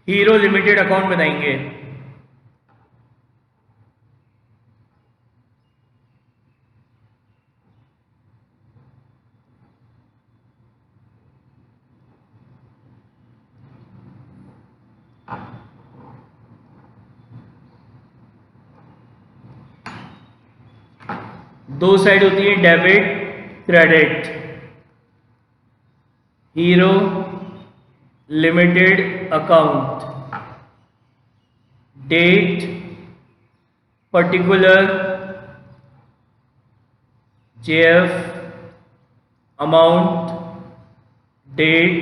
हीरो लिमिटेड अकाउंट बनाएंगे। दो साइड होती है debit credit, Hero Limited account, date particular JF amount, date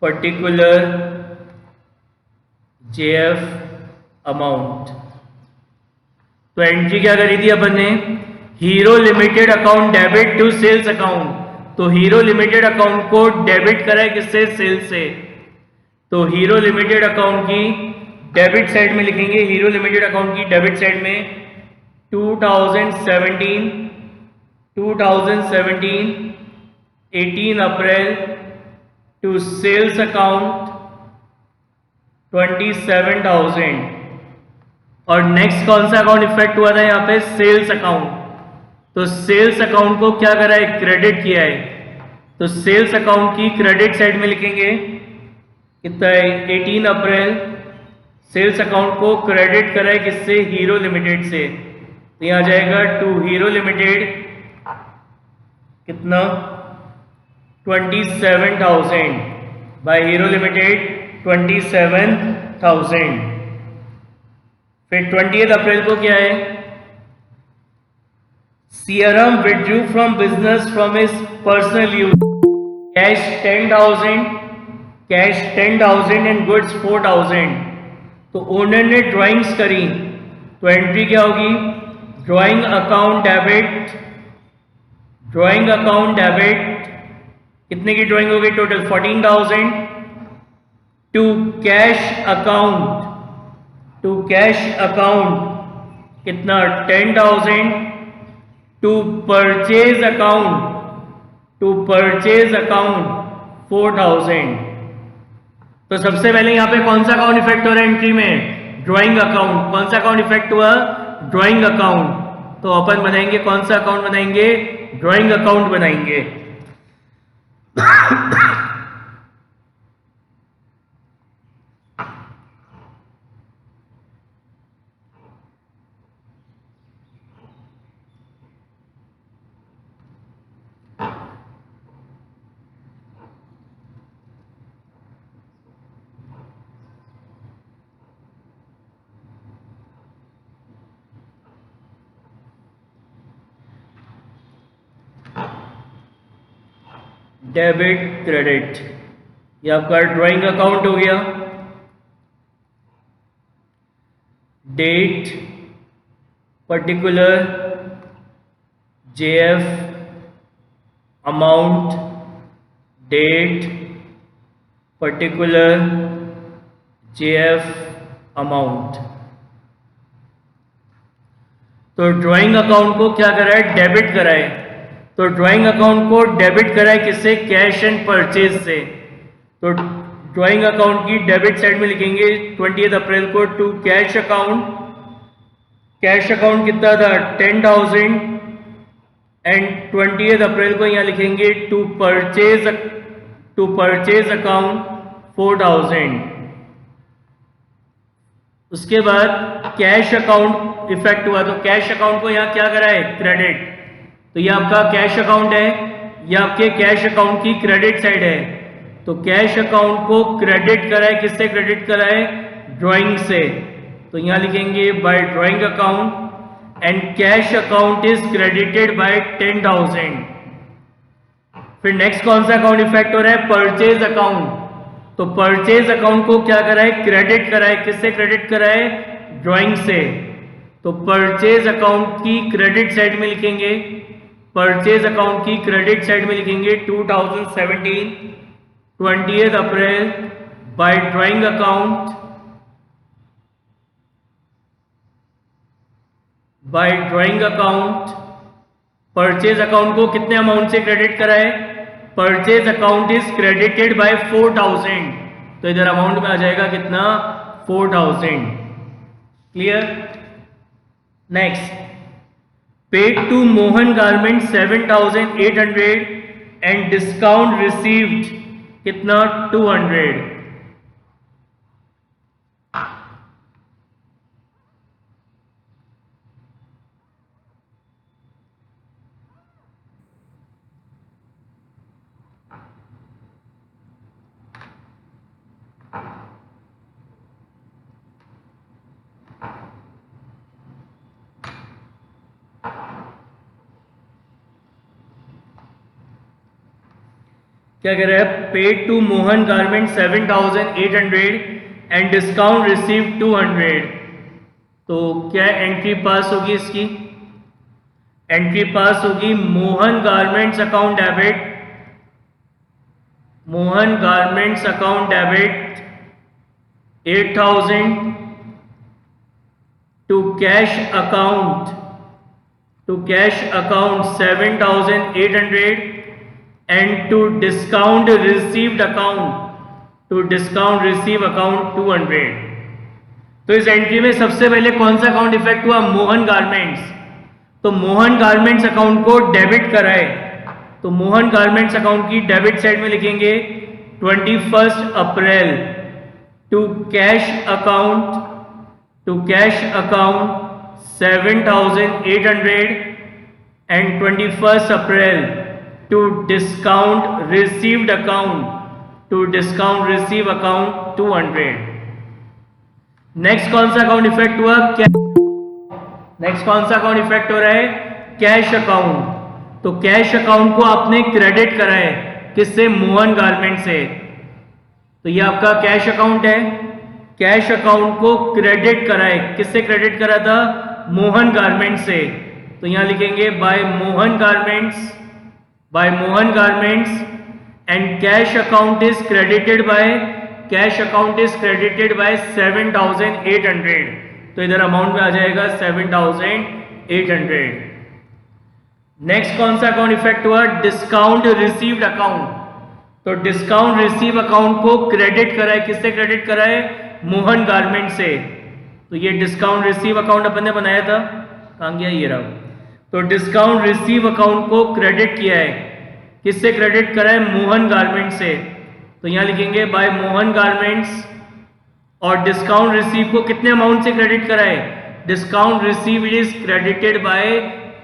particular JF amount. तो एंट्री क्या करी थी अपन ने, Hero Limited account debit to sales account, तो हीरो लिमिटेड अकाउंट को डेबिट करा है किससे, सेल्स से। तो हीरो लिमिटेड अकाउंट की डेबिट साइड में लिखेंगे, हीरो लिमिटेड अकाउंट की डेबिट साइड में 2017 18 अप्रैल टू सेल्स अकाउंट 27,000। और नेक्स्ट कौन सा अकाउंट इफेक्ट हुआ था यहाँ पे, सेल्स अकाउंट। तो सेल्स अकाउंट को क्या करा है, क्रेडिट किया है। तो सेल्स अकाउंट की क्रेडिट साइड में लिखेंगे कितना है, 18 अप्रैल सेल्स अकाउंट को क्रेडिट करा है किससे, हीरो लिमिटेड से। तो यहाँ जाएगा टू हीरो लिमिटेड कितना 27,000 बाय हीरो लिमिटेड 27,000। फिर 20 अप्रैल को क्या है, CRM withdrew from business from his personal use cash 10,000 and goods 4,000। तो ओनर ने ड्राइंग्स करी, तो एंट्री क्या होगी, ड्राइंग अकाउंट डेबिट कितने की ड्राइंग होगी, टोटल 14,000 टू कैश अकाउंट कितना 10,000 टू परचेज अकाउंट 4,000। तो सबसे पहले यहां पे कौन सा अकाउंट इफेक्ट हो रहा है एंट्री में, ड्राइंग अकाउंट। कौन सा अकाउंट इफेक्ट हुआ, ड्राइंग अकाउंट। तो अपन बनाएंगे कौन सा अकाउंट बनाएंगे, ड्राइंग अकाउंट बनाएंगे। डेबिट क्रेडिट, ये आपका ड्राइंग अकाउंट हो गया। Date particular JF amount, date particular JF amount. तो ड्राइंग अकाउंट को क्या कराए, डेबिट कराए। तो ड्राइंग अकाउंट को डेबिट कराए किससे, कैश एंड परचेज से। तो ड्राइंग अकाउंट की डेबिट साइड में लिखेंगे 20 अप्रैल को टू कैश अकाउंट कितना था 10,000 एंड 20 अप्रैल को यहाँ लिखेंगे टू परचेज अकाउंट 4,000। उसके बाद कैश अकाउंट इफेक्ट हुआ, तो कैश अकाउंट को यहाँ क्या करा है, क्रेडिट। तो ये आपका कैश अकाउंट है, ये आपके कैश अकाउंट की क्रेडिट साइड है। तो कैश अकाउंट को क्रेडिट कराए, किससे क्रेडिट कराए, ड्राइंग से। तो यहां लिखेंगे by drawing account and cash account is credited by 10,000। फिर नेक्स्ट कौन सा अकाउंट इफेक्ट हो रहा है, परचेज अकाउंट। तो परचेज अकाउंट को क्या कराए, क्रेडिट कराए, किससे क्रेडिट कराए, ड्राइंग से। तो परचेज अकाउंट की क्रेडिट साइड में लिखेंगे, परचेज अकाउंट की क्रेडिट साइड में लिखेंगे 2017 20th April by drawing account, by drawing account. Purchase account को कितने अमाउंट से क्रेडिट करा है? Purchase account is credited by 4000, तो इधर अमाउंट में आ जाएगा कितना? 4000। Clear? Next, paid to Mohan Garment 7800 and discount received कितना? 200। क्या कह रहा है? Paid to Mohan Garment 7800 and discount receive 200। तो क्या एंट्री पास होगी इसकी? एंट्री पास होगी Mohan garments account debit, Mohan garments account debit 8000 to cash account, to cash account 7800 and to discount received account, to discount receive account 200। तो इस एंट्री में सबसे पहले कौन सा अकाउंट इफेक्ट हुआ? मोहन गारमेंट्स। तो मोहन गारमेंट्स अकाउंट को डेबिट कराए, तो मोहन गारमेंट्स अकाउंट की डेबिट साइड में लिखेंगे 21 April to cash account, to cash account 7800 and 21 April to discount received account, to discount receive account 200। Next कौन सा अकाउंट इफेक्ट हुआ? नेक्स्ट कौन सा अकाउंट इफेक्ट हो रहा है? Cash account. तो कैश अकाउंट को आपने क्रेडिट करा है, किससे? मोहन गारमेंट से। तो ये आपका कैश अकाउंट है, कैश अकाउंट को क्रेडिट करा है, किससे क्रेडिट करा था? मोहन गारमेंट से। तो यहां लिखेंगे by Mohan garments, by Mohan Garments, and cash account is credited by, cash account is credited by 7800। तो इधर अमाउंट में आ जाएगा 7800। नेक्स्ट कौन सा अकाउंट इफेक्ट हुआ? Discount received account. तो डिस्काउंट रिसीव अकाउंट को क्रेडिट कराए, किससे क्रेडिट कराए? मोहन गारमेंट से। तो ये डिस्काउंट रिसीव अकाउंट अपन ने बनाया था, कहां गया? ये रहा। तो डिस्काउंट रिसीव अकाउंट को क्रेडिट किया है, किससे क्रेडिट करा है? मोहन गारमेंट से। तो यहां लिखेंगे बाय मोहन गारमेंट्स, और डिस्काउंट रिसीव को कितने अमाउंट से क्रेडिट करा है? Discount receive is credited by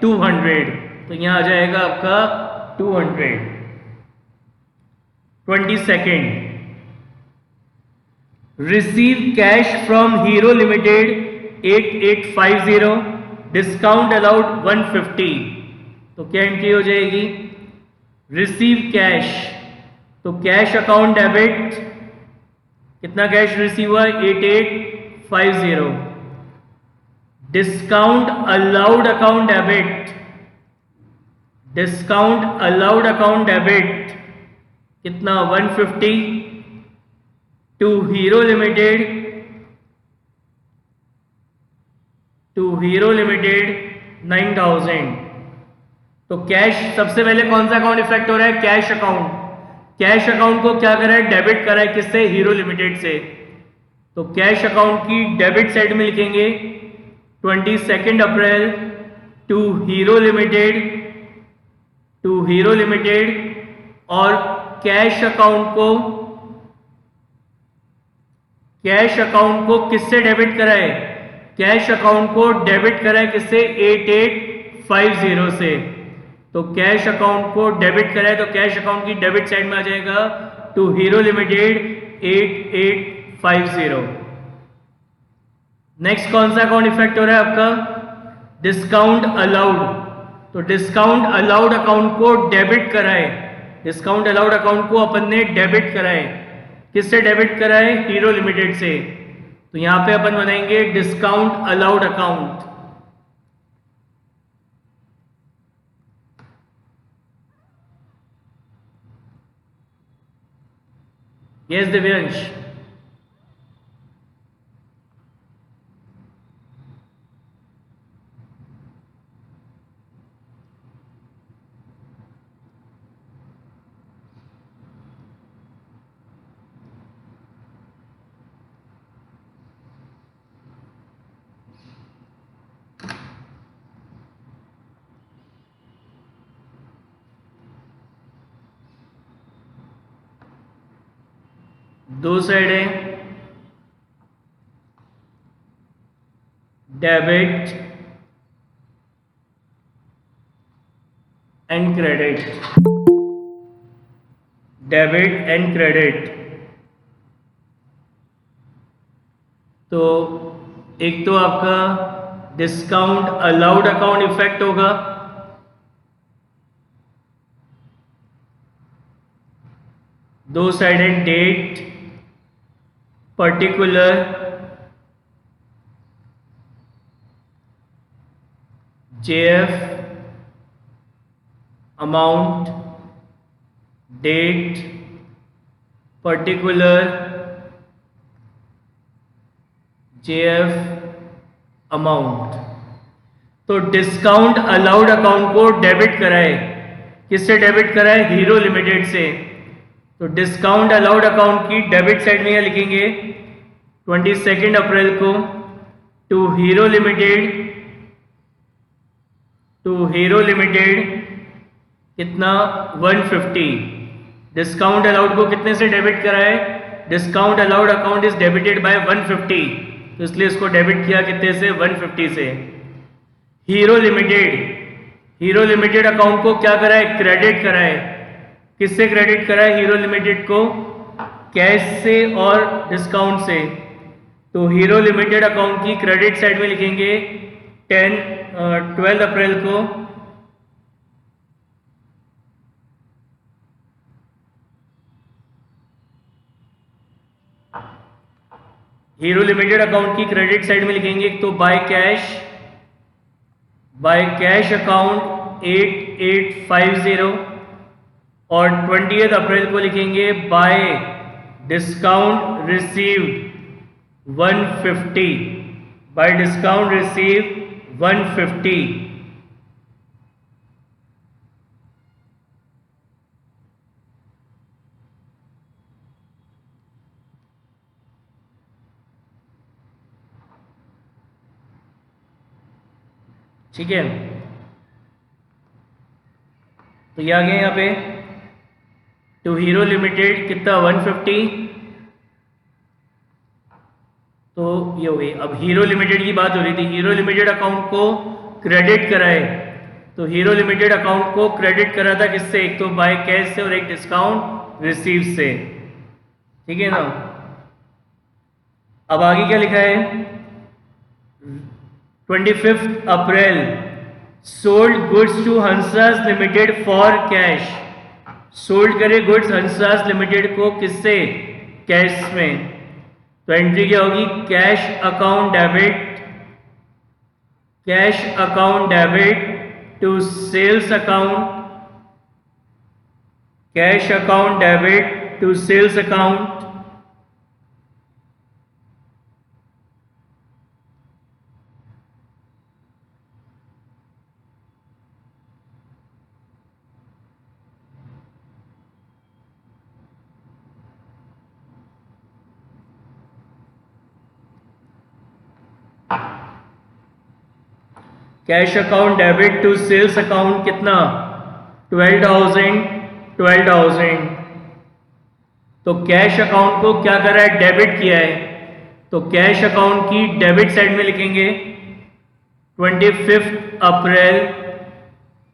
200। तो यहां आ जाएगा आपका 200। 22nd, receive cash from Hero Limited 8850, discount allowed 150। तो क्या एंट्री हो जाएगी? रिसीव कैश, तो कैश अकाउंट डेबिट, कितना कैश रिसीव हुआ? 8850। Discount allowed account debit, discount allowed account debit कितना? 150 to Hero Limited, to Hero limited 9000। तो कैश, सबसे पहले कौन सा अकाउंट इफेक्ट हो रहा है? Cash account. कैश अकाउंट को क्या करा है? डेबिट करा है, किससे? हीरो लिमिटेड से। तो कैश अकाउंट की डेबिट साइड में लिखेंगे 22 April to Hero Limited, to Hero Limited, और कैश अकाउंट को, कैश अकाउंट को किससे डेबिट करा है? कैश अकाउंट को डेबिट करा है, किससे? 8850 से। तो कैश अकाउंट को डेबिट करा है, तो कैश अकाउंट की डेबिट साइड में आ जाएगा टू हीरो लिमिटेड 8850। नेक्स्ट कौन सा अकाउंट इफेक्ट हो रहा है आपका? Discount allowed. तो डिस्काउंट अलाउड अकाउंट को डेबिट कराए, डिस्काउंट अलाउड अकाउंट को अपन ने डेबिट कराए, किससे डेबिट कराए? हीरो लिमिटेड से। तो यहां पे अपन बनाएंगे discount allowed account, yes Divyansh. दो साइड है, debit and credit, debit and credit. तो एक तो आपका डिस्काउंट अलाउड अकाउंट इफेक्ट होगा, दो sided date, particular, JF, amount, date, particular, JF, amount. तो डिस्काउंट अलाउड अकाउंट को डेबिट कराए, किससे डेबिट कराए? हीरो लिमिटेड से। तो डिस्काउंट अलाउड अकाउंट की डेबिट साइड में यह लिखेंगे 22 अप्रैल को टू हीरो लिमिटेड कितना 150। डिस्काउंट अलाउड को कितने से डेबिट कराए? Discount allowed account is debited bye 150, तो इसलिए इसको डेबिट किया कितने से? 150 से। हीरो लिमिटेड अकाउंट को क्या कराए? क्रेडिट कराए। किससे क्रेडिट कराए हीरो लिमिटेड को? कैश से और डिस्काउंट से। तो हीरो लिमिटेड अकाउंट की क्रेडिट साइड में लिखेंगे 12 अप्रैल को हीरो लिमिटेड अकाउंट की क्रेडिट साइड में लिखेंगे तो बाय कैश अकाउंट 8850, और 20 अप्रैल को लिखेंगे bye discount received 150, bye discount received 150। ठीक है, तो ये आ गया यहाँ पे टू हीरो लिमिटेड कितना 150। तो ये हो गई। अब हीरो लिमिटेड की बात हो रही थी, हीरो लिमिटेड अकाउंट को क्रेडिट कराए, तो हीरो लिमिटेड अकाउंट को क्रेडिट करा था किससे? एक तो बाय कैश से और एक डिस्काउंट रिसीव से। ठीक है ना। अब आगे क्या लिखा है? 25 April sold goods to Hansas Limited for cash. Sold करे गुड्स हंसास लिमिटेड को किससे? कैश में। तो एंट्री क्या होगी? Cash account debit to sales account, cash account debit to sales account, cash account debit to sales account कितना? 12,000। तो कैश अकाउंट को क्या करा है? डेबिट किया है। तो कैश अकाउंट की डेबिट साइड में लिखेंगे 25 April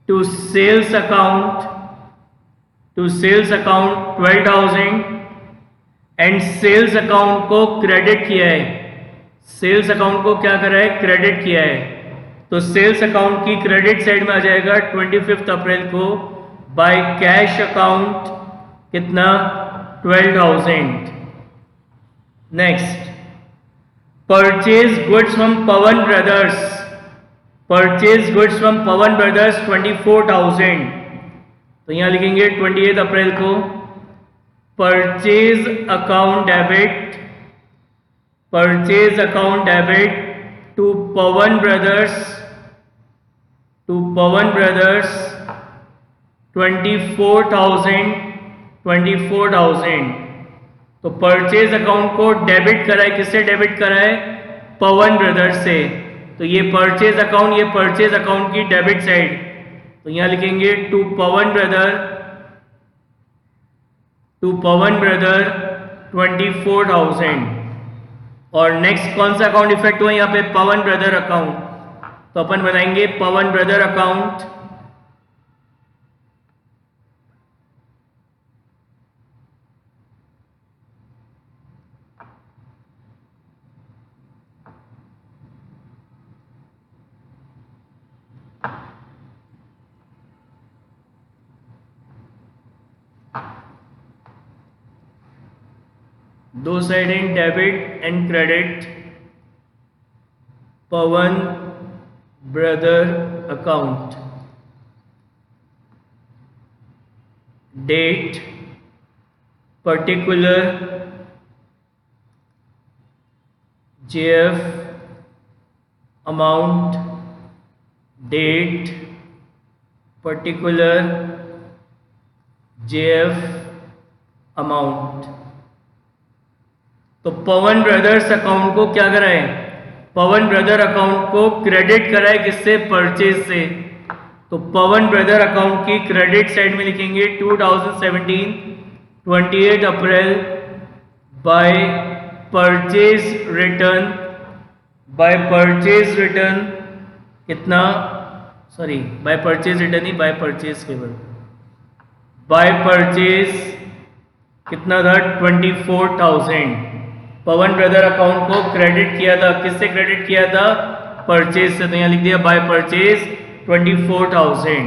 to sales account 12,000 and sales account को क्रेडिट किया है। सेल्स अकाउंट को क्या करा है? क्रेडिट किया है। तो सेल्स अकाउंट की क्रेडिट साइड में आ जाएगा 25 अप्रैल को बाय कैश अकाउंट कितना? 12,000। Next, purchase goods from Pawan brothers 24,000। तो यहां लिखेंगे 28 अप्रैल को purchase account debit to Pawan brothers 24,000। तो परचेज अकाउंट को डेबिट करा है, किससे डेबिट करा है? पवन ब्रदर्स से। तो ये परचेज अकाउंट की डेबिट साइड, तो यहां लिखेंगे टू पवन ब्रदर 24,000। और नेक्स्ट कौन सा अकाउंट इफेक्ट हुआ यहाँ पे? Pawan brother account. तो अपन बनाएंगे पवन ब्रदर अकाउंट, दो side in debit and credit, Pawan brother account, date particular JF amount, date particular JF amount. तो पवन ब्रदर्स अकाउंट को क्या कराए? पवन ब्रदर अकाउंट को क्रेडिट कराए, किससे? परचेज से। तो पवन ब्रदर अकाउंट की क्रेडिट साइड में लिखेंगे 2017 28 अप्रैल बाय परचेज रिटर्न कितना? सॉरी, बाय परचेज रिटर्न ही, बाय परचेज केवल, बाय परचेज कितना था? 24,000। पवन ब्रदर अकाउंट को क्रेडिट किया था, किससे क्रेडिट किया था? परचेज से। तो यहां लिख दिया by purchase 24,000।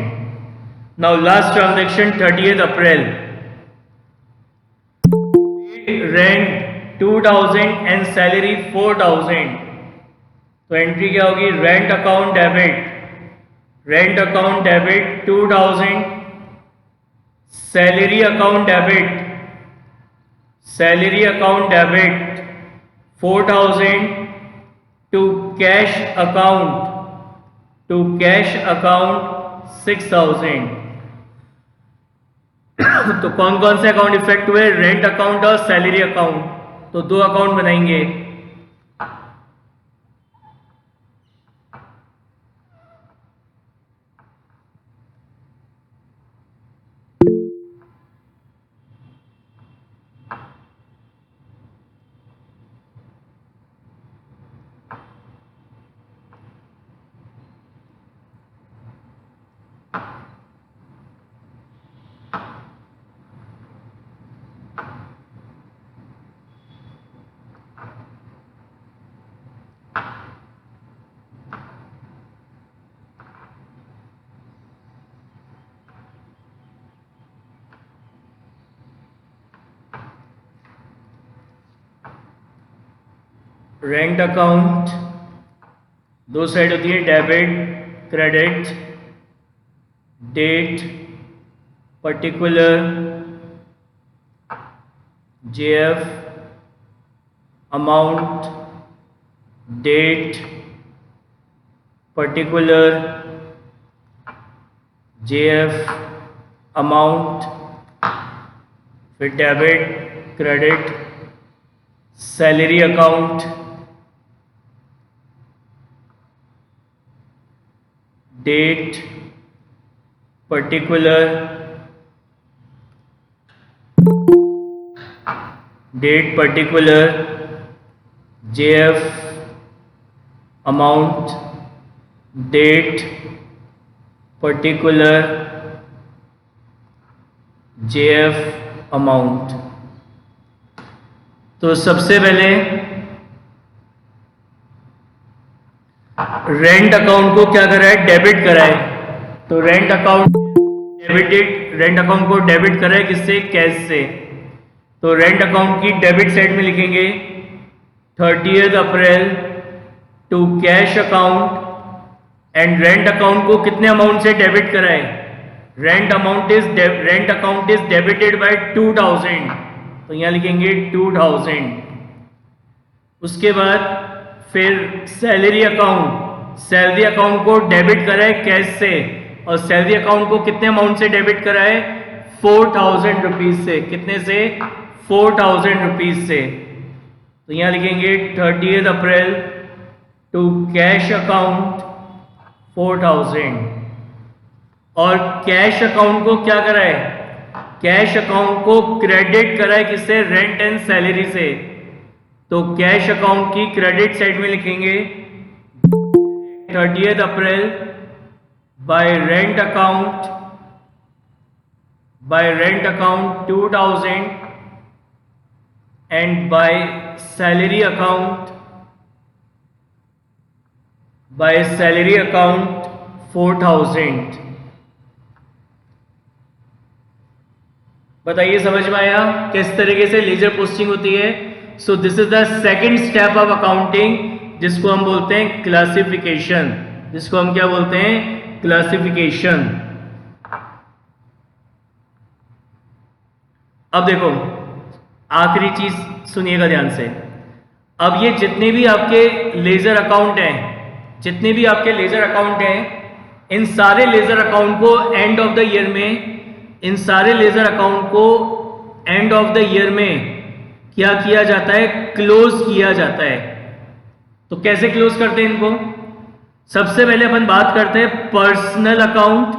Now last transaction 30 April, rent 2,000 and salary 4,000। तो एंट्री क्या होगी? Rent account debit 2,000, salary account debit 4,000 to cash account 6,000। तो कौन कौन से अकाउंट इफेक्ट हुए? रेंट अकाउंट और सैलरी अकाउंट। तो दो अकाउंट बनाएंगे, रेंट अकाउंट दो साइड होती है, debit credit, date particular JF amount, date particular JF amount, फिर debit credit salary account, date particular JF amount, date particular JF amount. तो सबसे पहले रेंट अकाउंट को क्या करा है? डेबिट करा है। तो रेंट अकाउंट को डेबिट करा है, किससे? कैश से। तो रेंट अकाउंट की डेबिट साइड में लिखेंगे 30 April to cash account, and rent account को कितने अमाउंट से डेबिट करा है? Rent account is debited by 2,000, तो यहाँ लिखेंगे 2000। उसके बाद फिर सैलरी अकाउंट को डेबिट करा है कैश से, और सैलरी अकाउंट को कितने अमाउंट से डेबिट करा है? 4000 रुपीज से। कितने से? 4000 रुपीज से। तो यहाँ लिखेंगे 30 अप्रैल टू कैश अकाउंट 4000। और कैश अकाउंट को क्या करा है? कैश अकाउंट को क्रेडिट करा है किससे? रेंट एंड सैलरी से। तो कैश अकाउंट की क्रेडिट साइड में लिखेंगे 30 April by rent account 2000 and by salary account 4000। बताइए समझ में आया किस तरीके से लेजर पोस्टिंग होती है? So this is the second step of accounting, जिसको हम बोलते हैं क्लासिफिकेशन। जिसको हम क्या बोलते हैं? क्लासिफिकेशन। अब देखो आखिरी चीज सुनिएगा ध्यान से। अब ये जितने भी आपके लेजर अकाउंट हैं, इन सारे लेजर अकाउंट को एंड ऑफ द ईयर में क्या किया जाता है? क्लोज किया जाता है। तो कैसे क्लोज करते हैं इनको? सबसे पहले अपन बात करते हैं पर्सनल अकाउंट।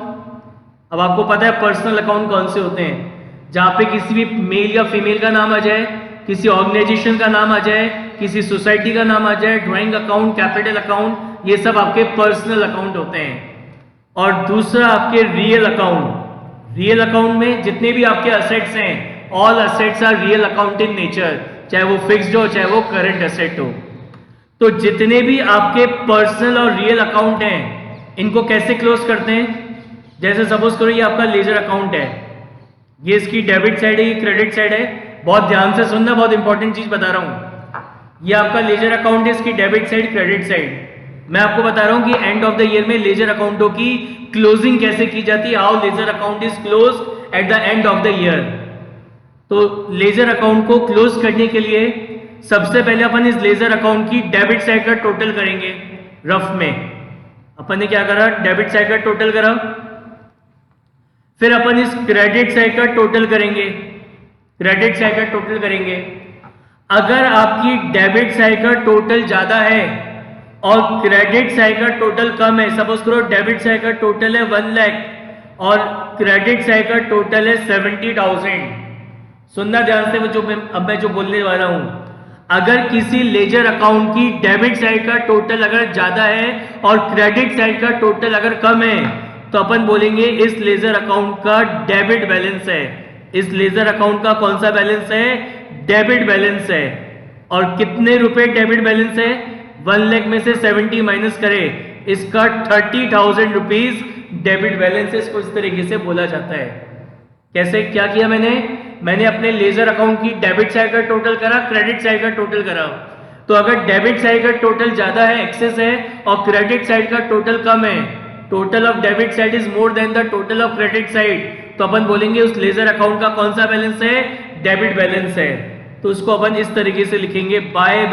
अब आपको पता है पर्सनल अकाउंट कौन से होते हैं? जहां पे किसी भी मेल या फीमेल का नाम आ जाए, किसी ऑर्गेनाइजेशन का नाम आ जाए, किसी सोसाइटी का नाम आ जाए, ड्राइंग अकाउंट, कैपिटल अकाउंट, ये सब आपके पर्सनल अकाउंट होते हैं। और दूसरा आपके रियल अकाउंट में जितने भी आपके असेट्स हैं, all assets are real account in nature, चाहे वो फिक्स्ड हो चाहे वो करंट असेट हो। तो जितने भी आपके पर्सनल और रियल अकाउंट हैं, इनको कैसे क्लोज करते हैं? जैसे सपोज करो ये आपका लेजर अकाउंट है, ये इसकी डेबिट साइड है, ये क्रेडिट साइड है। बहुत ध्यान से सुनना, बहुत इंपॉर्टेंट चीज बता रहा हूं। ये आपका लेजर अकाउंट है, इसकी डेबिट साइड, क्रेडिट साइड। मैं आपको बता रहा हूं कि एंड ऑफ द ईयर में लेजर अकाउंटों की क्लोजिंग कैसे की जाती है, how laser account is close at the end of the year. तो लेजर अकाउंट को क्लोज करने के लिए सबसे पहले अपन इस लेजर अकाउंट की डेबिट साइड का टोटल करेंगे। रफ में अपन ने क्या करा? डेबिट साइड का टोटल करा। फिर अपन इस क्रेडिट साइड का टोटल करेंगे। अगर आपकी डेबिट साइड का टोटल ज्यादा है और क्रेडिट साइड का टोटल कम है, सपोज करो डेबिट साइड का टोटल है 1 लाख और क्रेडिट साइड का टोटल है 70,000। सुनना ध्यान से, अब मैं जो बोलने वाला हूं। अगर किसी लेजर अकाउंट की डेबिट साइड का टोटल अगर ज्यादा है और क्रेडिट साइड का टोटल अगर कम है, तो अपन बोलेंगे इस लेजर अकाउंट का डेबिट बैलेंस है। इस लेजर अकाउंट का कौन सा बैलेंस है? डेबिट बैलेंस है। और कितने रुपए डेबिट बैलेंस है? 1 लाख में से 70 माइनस करे, इसका 30,000 रुपीज डेबिट बैलेंस है। इसको इस तरीके से बोला जाता है। कैसे? क्या किया मैंने अपने लेजर अकाउंट की डेबिट साइड का टोटल करा, क्रेडिट साइड का टोटल करा। तो अगर डेबिट साइड का टोटल ज्यादा है, एक्सेस है, और क्रेडिट साइड का टोटल कम है, total of debit side is more than the total of credit side, तो अपन बोलेंगे उस लेजर अकाउंट का कौन सा बैलेंस है? डेबिट बैलेंस है। तो उसको अपन इस तरीके से लिखेंगे बाय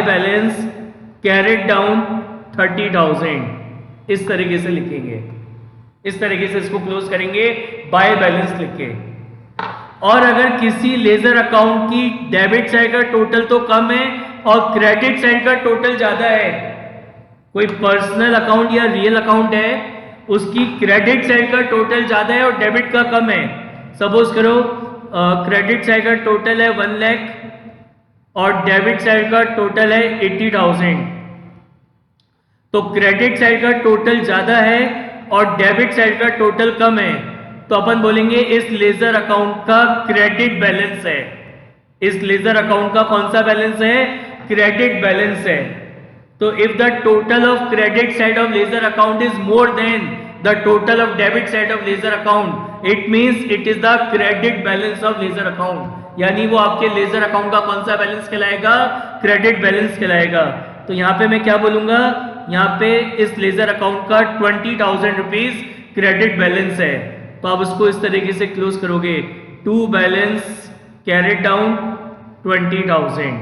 बैलेंस कैरिड डाउन 30,000, इस तरीके से लिखेंगे। इस तरीके से इसको क्लोज करेंगे बाय बैलेंस लिख के। और अगर किसी लेजर अकाउंट की डेबिट साइड का टोटल तो कम है और क्रेडिट साइड का टोटल ज्यादा है, कोई पर्सनल अकाउंट या रियल अकाउंट है, उसकी क्रेडिट साइड का टोटल ज्यादा है और डेबिट का कम है। सपोज करो क्रेडिट साइड का टोटल है 1 लाख और डेबिट साइड का टोटल है 80,000। तो क्रेडिट साइड का टोटल ज्यादा है और डेबिट साइड का टोटल कम है, तो अपन बोलेंगे इस लेजर अकाउंट का क्रेडिट बैलेंस है। इस लेजर अकाउंट का कौन सा बैलेंस है? क्रेडिट बैलेंस है। तो if the total of credit side of laser account is more than the total of debit side of ledger account, it means it is the credit balance of ledger account. यानी वो आपके ledger account का कौन सा balance कहलाएगा? Credit balance कहलाएगा। तो यहां पे मैं क्या बोलूंगा? यहाँ पे इस लेजर अकाउंट का 20,000 रुपीज क्रेडिट बैलेंस है। तो आप उसको इस तरीके से क्लोज करोगे टू बैलेंस कैरिड डाउन 20,000।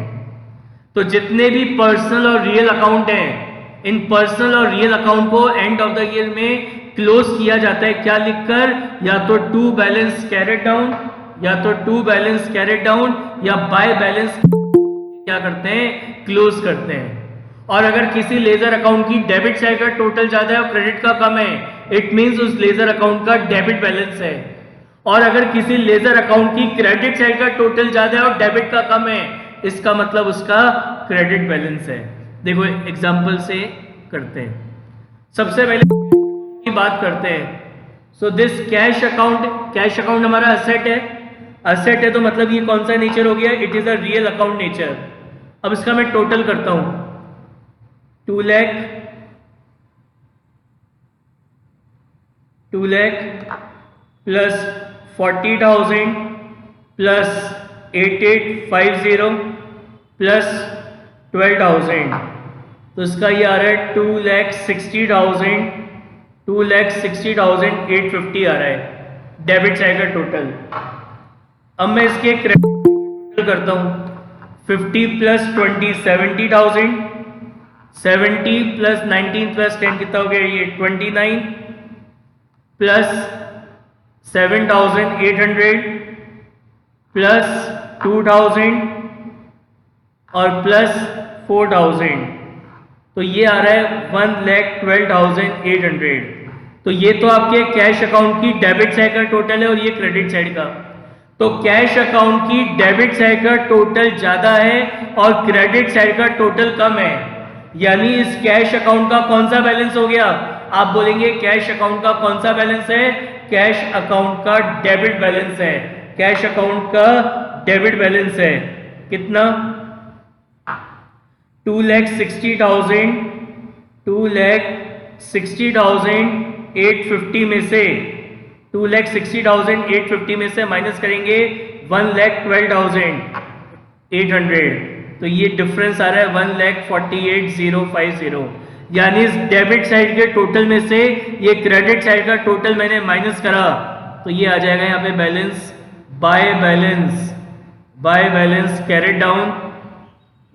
तो जितने भी पर्सनल और रियल अकाउंट हैं, इन पर्सनल और रियल अकाउंट को एंड ऑफ द ईयर में क्लोज किया जाता है क्या लिखकर, या तो टू बैलेंस कैरिड डाउन, या तो टू बैलेंस कैरिड डाउन, या बाय बैलेंस क्या करते हैं, क्लोज करते हैं। और अगर किसी लेजर अकाउंट की डेबिट साइड का टोटल ज्यादा है और क्रेडिट का कम है, इट मींस उस लेजर अकाउंट का डेबिट बैलेंस है। और अगर किसी लेजर अकाउंट की क्रेडिट साइड का टोटल ज्यादा है और डेबिट का कम है, इसका मतलब उसका क्रेडिट बैलेंस है। देखो एग्जांपल से करते हैं। सबसे पहले की बात करते हैं। सो दिस कैश अकाउंट हमारा असेट है। असेट है तो मतलब ये कौन सा नेचर हो गया, it is a real account nature. अब इसका मैं टोटल करता हूं, 2 लाख प्लस 40,000 प्लस 8850 प्लस 12,000, तो इसका ये आ रहा है 2,60,850 आ रहा है डेबिट साइड का टोटल। अब मैं इसके क्रेडिट करता हूं, 50 प्लस 20 70,000, 70 प्लस 19 प्लस 10 कितना हो गया, ये 29 प्लस 7,800 प्लस 2,000 और प्लस 4,000, तो ये आ रहा है 1,12,800। तो ये तो आपके कैश अकाउंट की डेबिट साइड का टोटल है और ये क्रेडिट साइड का। तो कैश अकाउंट की डेबिट साइड का टोटल ज्यादा है और क्रेडिट साइड का टोटल कम है, यानी इस कैश अकाउंट का कौन सा बैलेंस हो गया, आप बोलेंगे कैश अकाउंट का कौन सा बैलेंस है, कैश अकाउंट का डेबिट बैलेंस है। कैश अकाउंट का डेबिट बैलेंस है कितना, 2,60,850 में से 2,60,850 में से माइनस करेंगे 1,12,800, तो ये डिफरेंस आ रहा है 1,48,050। यानी इस डेबिट साइड के टोटल में से ये क्रेडिट साइड का टोटल मैंने माइनस करा, तो ये आ जाएगा यहाँ पे balance by balance carried down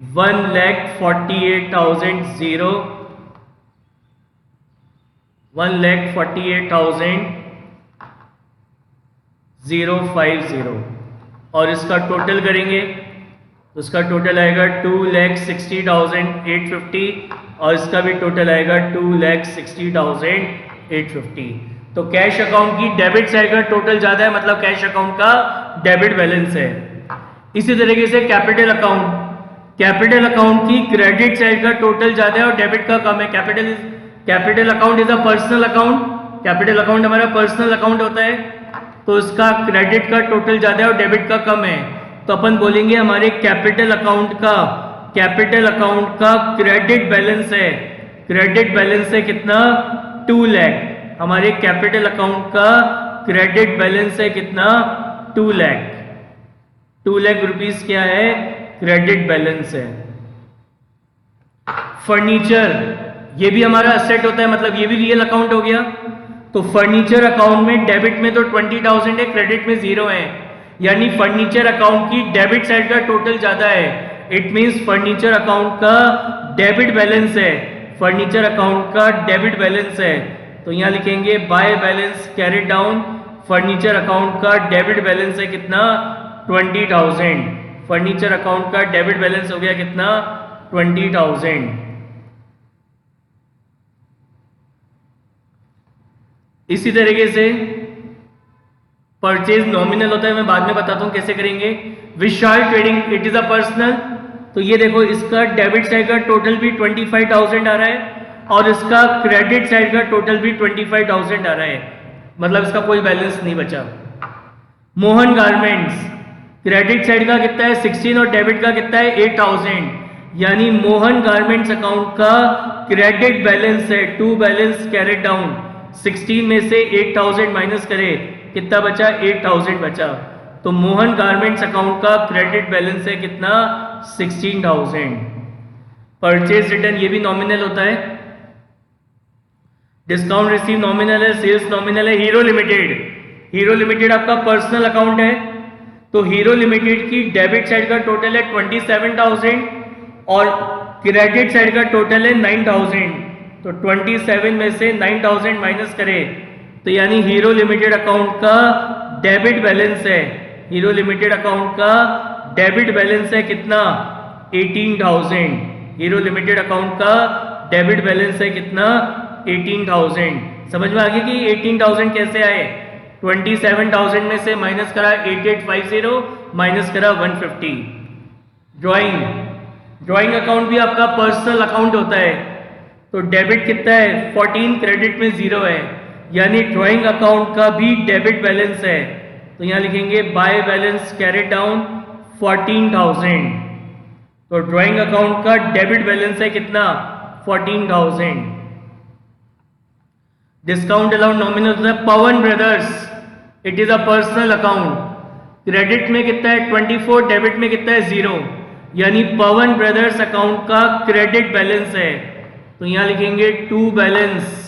1,48,050 और इसका टोटल करेंगे तो इसका टोटल आएगा 2,60,850 और इसका भी टोटल आएगा 2,60,850। तो कैश अकाउंट की डेबिट साइड का टोटल ज्यादा है, मतलब कैश अकाउंट का डेबिट बैलेंस है। इसी तरीके से कैपिटल अकाउंट की क्रेडिट साइड का टोटल ज्यादा है और डेबिट का कम है। Capital account is a personal account, capital account हमारा पर्सनल अकाउंट होता है, तो इसका क्रेडिट का टोटल ज्यादा है और डेबिट का कम है। तो अपन बोलेंगे हमारे कैपिटल अकाउंट का क्रेडिट बैलेंस है कितना, 2 लाख। हमारे कैपिटल अकाउंट का क्रेडिट बैलेंस है कितना, 2 लाख रुपीस क्या है, क्रेडिट बैलेंस है। फर्नीचर, ये भी हमारा असेट होता है, मतलब ये भी रियल अकाउंट हो गया। तो फर्नीचर अकाउंट में डेबिट में तो 20,000 है, क्रेडिट में 0 है, यानी फर्नीचर अकाउंट की डेबिट साइड का टोटल ज्यादा है। इट मींस फर्नीचर अकाउंट का डेबिट बैलेंस है, फर्नीचर अकाउंट का डेबिट बैलेंस है। तो यहां लिखेंगे by balance carried down, furniture account का डेबिट बैलेंस है कितना, 20,000। फर्नीचर अकाउंट का डेबिट बैलेंस हो गया कितना, 20,000। इसी तरीके से परचेज नॉमिनल होता है, मैं बाद में बताता हूं कैसे करेंगे। Vishal Trading, it is a personal, तो ये देखो इसका डेबिट साइड का टोटल भी 25,000 आ रहा है और इसका क्रेडिट साइड का टोटल भी 25,000 आ रहा है, मतलब इसका कोई बैलेंस नहीं बचा। मोहन गारमेंट्स, क्रेडिट साइड का कितना है 16 और डेबिट का कितना है 8,000, यानी मोहन गारमेंट्स अकाउंट का क्रेडिट बैलेंस है 2 बैलेंस कैरिड डाउन, 16 में से 8,000 माइनस करे कितना बचा, 8,000 बचा। तो मोहन गारमेंट्स अकाउंट का क्रेडिट बैलेंस है कितना, 16,000। परचेज रिटर्न, ये भी नॉमिनल होता है। डिस्काउंट रिसीव नॉमिनल है, सेल्स नॉमिनल है। हीरो लिमिटेड आपका पर्सनल अकाउंट है, तो हीरो लिमिटेड की डेबिट साइड का टोटल है 27,000 और क्रेडिट साइड का टोटल है 9,000। तो 27 में से 9,000 माइनस करें तो यानी हीरो लिमिटेड अकाउंट का डेबिट बैलेंस है, हीरो लिमिटेड अकाउंट का डेबिट बैलेंस है कितना, 18,000। हीरो लिमिटेड अकाउंट का डेबिट बैलेंस है कितना, 18,000। समझ में आ गया कि 18,000 कैसे आए, 27,000 में से माइनस करा 8850 माइनस करा 150। ड्राइंग अकाउंट भी आपका पर्सनल अकाउंट होता है, तो डेबिट कितना है 14, क्रेडिट में 0 है, यानी ड्राइंग अकाउंट का भी डेबिट बैलेंस है। तो यहां लिखेंगे बाय बैलेंस कैरिड डाउन 14,000। तो ड्राइंग अकाउंट का डेबिट बैलेंस है कितना, 14,000। डिस्काउंट अलाउड नॉमिनल होता है Pawan brothers, it is a personal account. Credit में कितना है 24, डेबिट में कितना है 0, यानी पवन ब्रदर्स अकाउंट का क्रेडिट बैलेंस है। तो यहां लिखेंगे to balance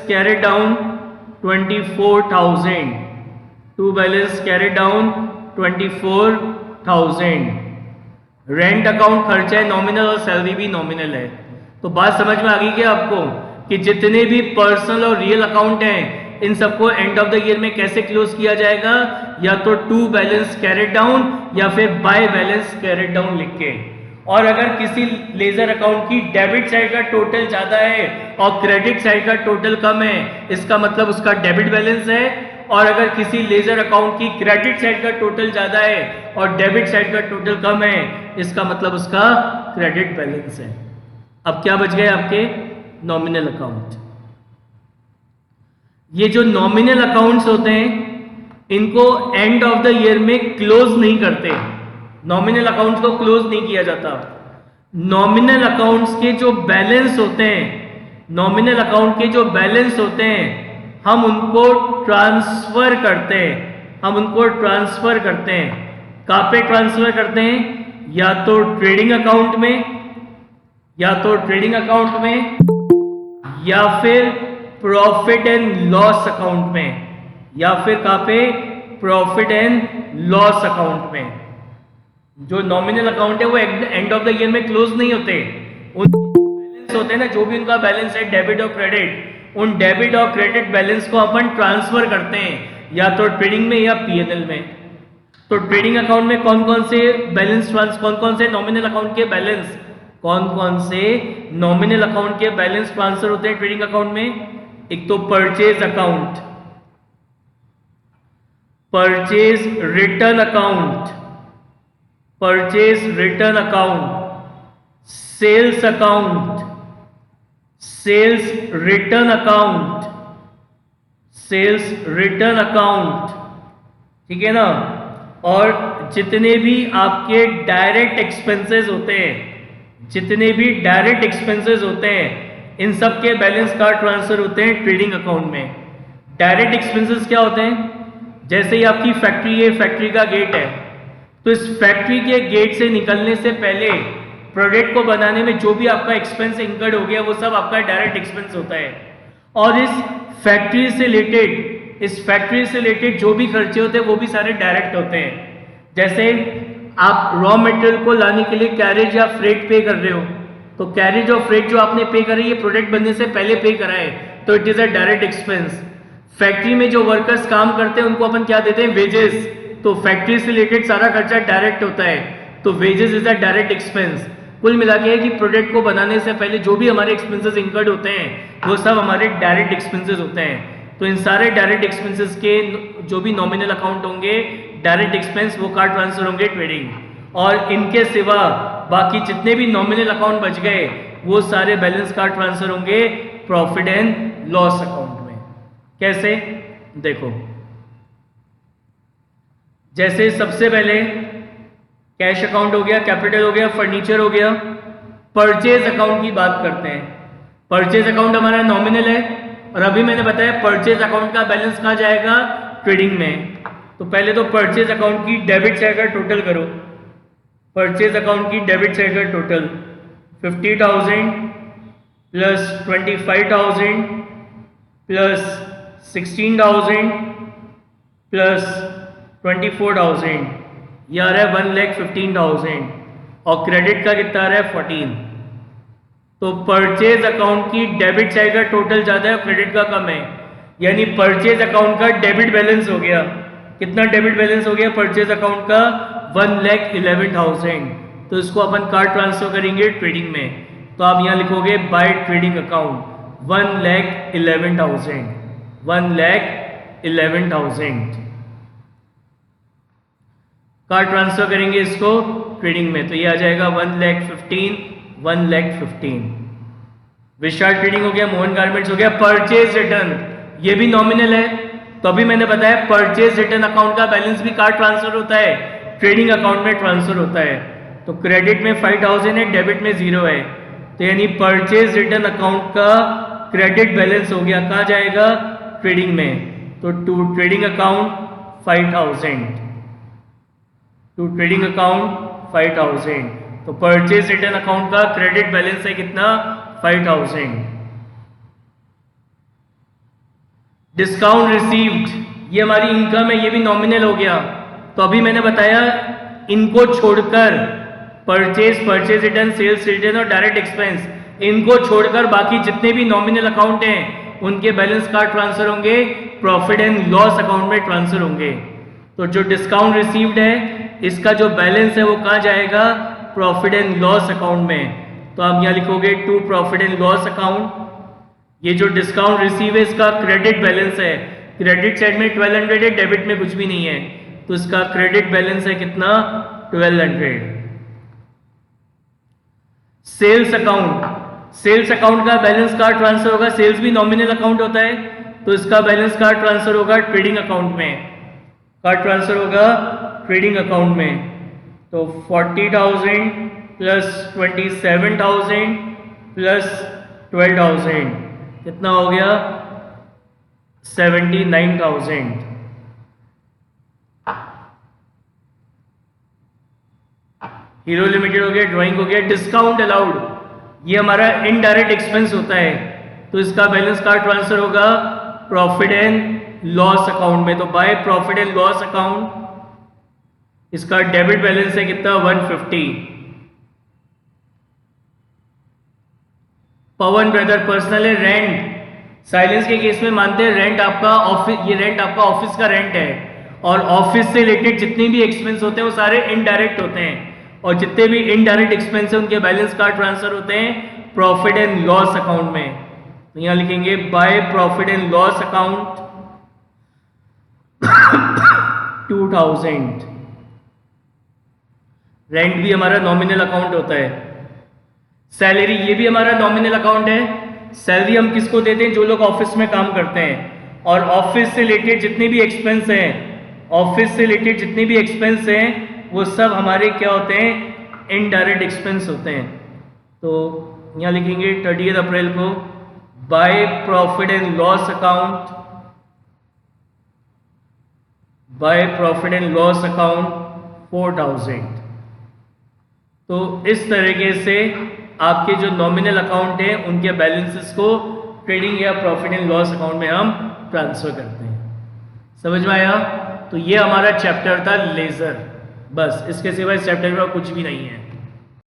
carry down 24,000, to balance carry down 24,000। Rent account खर्चा है नॉमिनल और सैलरी भी नॉमिनल है। तो बात समझ में आ गई क्या आपको कि जितने भी पर्सनल और रियल अकाउंट हैं इन सबको एंड ऑफ द ईयर में कैसे क्लोज किया जाएगा, या तो टू बैलेंस कैरिड डाउन या फिर बाय बैलेंस कैरिड डाउन लिख के। और अगर किसी लेजर अकाउंट की डेबिट साइड का टोटल ज्यादा है और क्रेडिट साइड का टोटल कम है, इसका मतलब उसका डेबिट बैलेंस है। और अगर किसी लेजर अकाउंट की क्रेडिट साइड का टोटल ज्यादा है और डेबिट साइड का टोटल कम है, इसका मतलब उसका क्रेडिट बैलेंस है। अब क्या बच गए आपके नॉमिनल अकाउंट। ये जो नॉमिनल अकाउंट्स होते हैं इनको एंड ऑफ द ईयर में क्लोज नहीं करते, नॉमिनल अकाउंट्स को क्लोज नहीं किया जाता। नॉमिनल अकाउंट्स के जो बैलेंस होते हैं, नॉमिनल अकाउंट के जो बैलेंस होते हैं हम उनको ट्रांसफर करते हैं, हम उनको ट्रांसफर करते हैं। कहां पे ट्रांसफर करते हैं, या तो ट्रेडिंग अकाउंट में, या तो ट्रेडिंग अकाउंट में, या फिर प्रॉफिट एंड लॉस अकाउंट में, या फिर कहां पे प्रॉफिट एंड लॉस अकाउंट में। जो नॉमिनल अकाउंट है वो एंड ऑफ द ईयर में क्लोज नहीं होते, उन बैलेंस होते हैं ना, जो भी उनका बैलेंस है डेबिट और क्रेडिट, उन डेबिट और क्रेडिट बैलेंस को अपन ट्रांसफर करते हैं या तो ट्रेडिंग में या पीएनएल में। तो ट्रेडिंग अकाउंट में कौन कौन से बैलेंस कौन कौन से नॉमिनल अकाउंट के बैलेंस, कौन कौन से नॉमिनल अकाउंट के बैलेंस ट्रांसफर होते हैं ट्रेडिंग अकाउंट में। एक तो purchase account, purchase return account, purchase return account, sales account, sales return account, sales return account, ठीक है ना। और जितने भी आपके डायरेक्ट एक्सपेंसेस होते हैं, जितने भी डायरेक्ट एक्सपेंसेस होते हैं, इन सब के बैलेंस कार्ड ट्रांसफर होते हैं ट्रेडिंग अकाउंट में। डायरेक्ट एक्सपेंसेस क्या होते हैं, जैसे ही आपकी फैक्ट्री है, फैक्ट्री का गेट है, तो इस फैक्ट्री के गेट से निकलने से पहले प्रोडक्ट को बनाने में जो भी आपका एक्सपेंस इंकर्ड हो गया वो सब आपका डायरेक्ट एक्सपेंस होता है। और इस फैक्ट्री से रिलेटेड जो भी खर्चे होते हैं वो भी सारे डायरेक्ट होते हैं। जैसे आप रॉ मटेरियल को लाने के लिए कैरेज या फ्रेट पे कर रहे हो, तो कैरेज और फ्रेट जो आपने पे करी है प्रोडक्ट बनने से पहले पे करा है, तो it is a direct expense. Factory में जो वर्कर्स काम करते हैं उनको अपन क्या देते हैं, वेजेस, तो फैक्ट्री से रिलेटेड सारा खर्चा डायरेक्ट होता है, तो wages is a direct expense. कुल मिला के कि प्रोडक्ट को बनाने से पहले जो भी हमारे एक्सपेंसेस इंकर्ड होते हैं वो सब हमारे डायरेक्ट एक्सपेंसेस होते हैं। तो इन सारे डायरेक्ट एक्सपेंसेस के जो भी नॉमिनल अकाउंट होंगे डायरेक्ट एक्सपेंस वो कार्ड ट्रांसफर होंगे ट्रेडिंग। और इनके सिवा बाकी जितने भी नॉमिनल अकाउंट बच गए वो सारे बैलेंस कार्ड ट्रांसफर होंगे प्रॉफिट एंड लॉस अकाउंट में। कैसे, देखो, जैसे सबसे पहले कैश अकाउंट हो गया, कैपिटल हो गया, फर्नीचर हो गया। परचेज अकाउंट की बात करते हैं। परचेज अकाउंट हमारा नॉमिनल है और अभी मैंने बताया परचेज अकाउंट का बैलेंस कहाँ जाएगा, ट्रेडिंग में। तो पहले तो परचेज अकाउंट की डेबिट साइड का टोटल करो। परचेज अकाउंट की डेबिट साइड का टोटल 50,000 प्लस 25,000 प्लस 16,000 प्लस 24,000, ये आ रहा है 1,15,000 और क्रेडिट का कितना आ रहा है 14। तो परचेज अकाउंट की डेबिट साइड का टोटल ज़्यादा है और क्रेडिट का कम है, यानी परचेज अकाउंट का डेबिट बैलेंस हो गया, कितना डेबिट बैलेंस हो गया परचेज अकाउंट का 1,11,000। तो इसको अपन कार्ड ट्रांसफर करेंगे ट्रेडिंग में, तो आप यहाँ लिखोगे बाय ट्रेडिंग अकाउंट 1,11,000, 1,11,000 कार्ड ट्रांसफर करेंगे इसको ट्रेडिंग में, तो ये आ जाएगा 1,15,000, 1,15,000। विशाल ट्रेडिंग हो गया, मोहन गारमेंट्स हो गया। परचेज रिटर्न ये भी नॉमिनल है, तो अभी मैंने बताया परचेज रिटर्न अकाउंट का बैलेंस भी कार्ड ट्रांसफर होता है, ट्रेडिंग अकाउंट में ट्रांसफर होता है। तो क्रेडिट में 5,000 है, डेबिट में 0 है, तो यानी परचेज रिटर्न अकाउंट का क्रेडिट बैलेंस हो गया, कहाँ जाएगा ट्रेडिंग में, तो to trading account 5,000, to trading account 5,000। तो परचेज रिटर्न अकाउंट का क्रेडिट बैलेंस है कितना 5,000। डिस्काउंट रिसीव्ड ये हमारी इनकम है, ये भी नॉमिनल हो गया। तो अभी मैंने बताया इनको छोड़कर परचेज रिटर्न, सेल्स रिटर्न और डायरेक्ट एक्सपेंस, इनको छोड़कर बाकी जितने भी नॉमिनल अकाउंट हैं उनके बैलेंस कार्ड ट्रांसफर होंगे, प्रॉफिट एंड लॉस अकाउंट में ट्रांसफर होंगे। तो जो डिस्काउंट रिसीव्ड है इसका जो बैलेंस है वो कहाँ जाएगा प्रॉफिट एंड लॉस अकाउंट में। तो आप यहाँ लिखोगे to profit and loss account. ये जो डिस्काउंट रिसीव है इसका क्रेडिट बैलेंस है, क्रेडिट साइड में 1200 है, डेबिट में कुछ भी नहीं है, तो इसका क्रेडिट बैलेंस है कितना 1200। सेल्स अकाउंट, सेल्स अकाउंट का बैलेंस कार्ड ट्रांसफर होगा, सेल्स भी नॉमिनल अकाउंट होता है, तो इसका बैलेंस कार्ड ट्रांसफर होगा ट्रेडिंग अकाउंट में, कार्ड ट्रांसफर होगा ट्रेडिंग अकाउंट में। तो 40,000 प्लस 27,000 प्लस 12,000 कितना हो गया 79,000। हीरो लिमिटेड हो गया, ड्राइंग हो गया। डिस्काउंट अलाउड ये हमारा इनडायरेक्ट एक्सपेंस होता है, तो इसका बैलेंस कार्ड ट्रांसफर होगा प्रॉफिट एंड लॉस अकाउंट में। तो by profit and loss account इसका डेबिट बैलेंस है कितना 150। पवन ब्रदर पर्सनल है, रेंट साइलेंस के केस में मानते हैं रेंट आपका ऑफिस, ये रेंट आपका ऑफिस का रेंट है, और ऑफिस से रिलेटेड जितने भी एक्सपेंस होते हैं वो सारे इनडायरेक्ट होते हैं, और जितने भी इनडायरेक्ट एक्सपेंस है उनके बैलेंस कार्ड ट्रांसफर होते हैं प्रॉफिट एंड लॉस अकाउंट में। तो यहां लिखेंगे by profit and loss account 2,000। Rent भी हमारा नॉमिनल अकाउंट होता है। सैलरी ये भी हमारा नॉमिनल अकाउंट है। सैलरी हम किसको देते हैं, जो लोग ऑफिस में काम करते हैं, और ऑफिस से रिलेटेड जितने भी एक्सपेंस हैं, ऑफिस से रिलेटेड जितने भी एक्सपेंस हैं वो सब हमारे क्या होते हैं इनडायरेक्ट एक्सपेंस होते हैं। तो यहाँ लिखेंगे 30 अप्रैल को by profit and loss account, by profit and loss account 4,000। तो इस तरीके से आपके जो नॉमिनल अकाउंट है उनके बैलेंसेस को ट्रेडिंग या प्रॉफिट एंड लॉस अकाउंट में हम ट्रांसफर करते हैं। समझ में आया? तो ये हमारा चैप्टर था लेजर, बस इसके सिवा इस चैप्टर में कुछ भी नहीं है।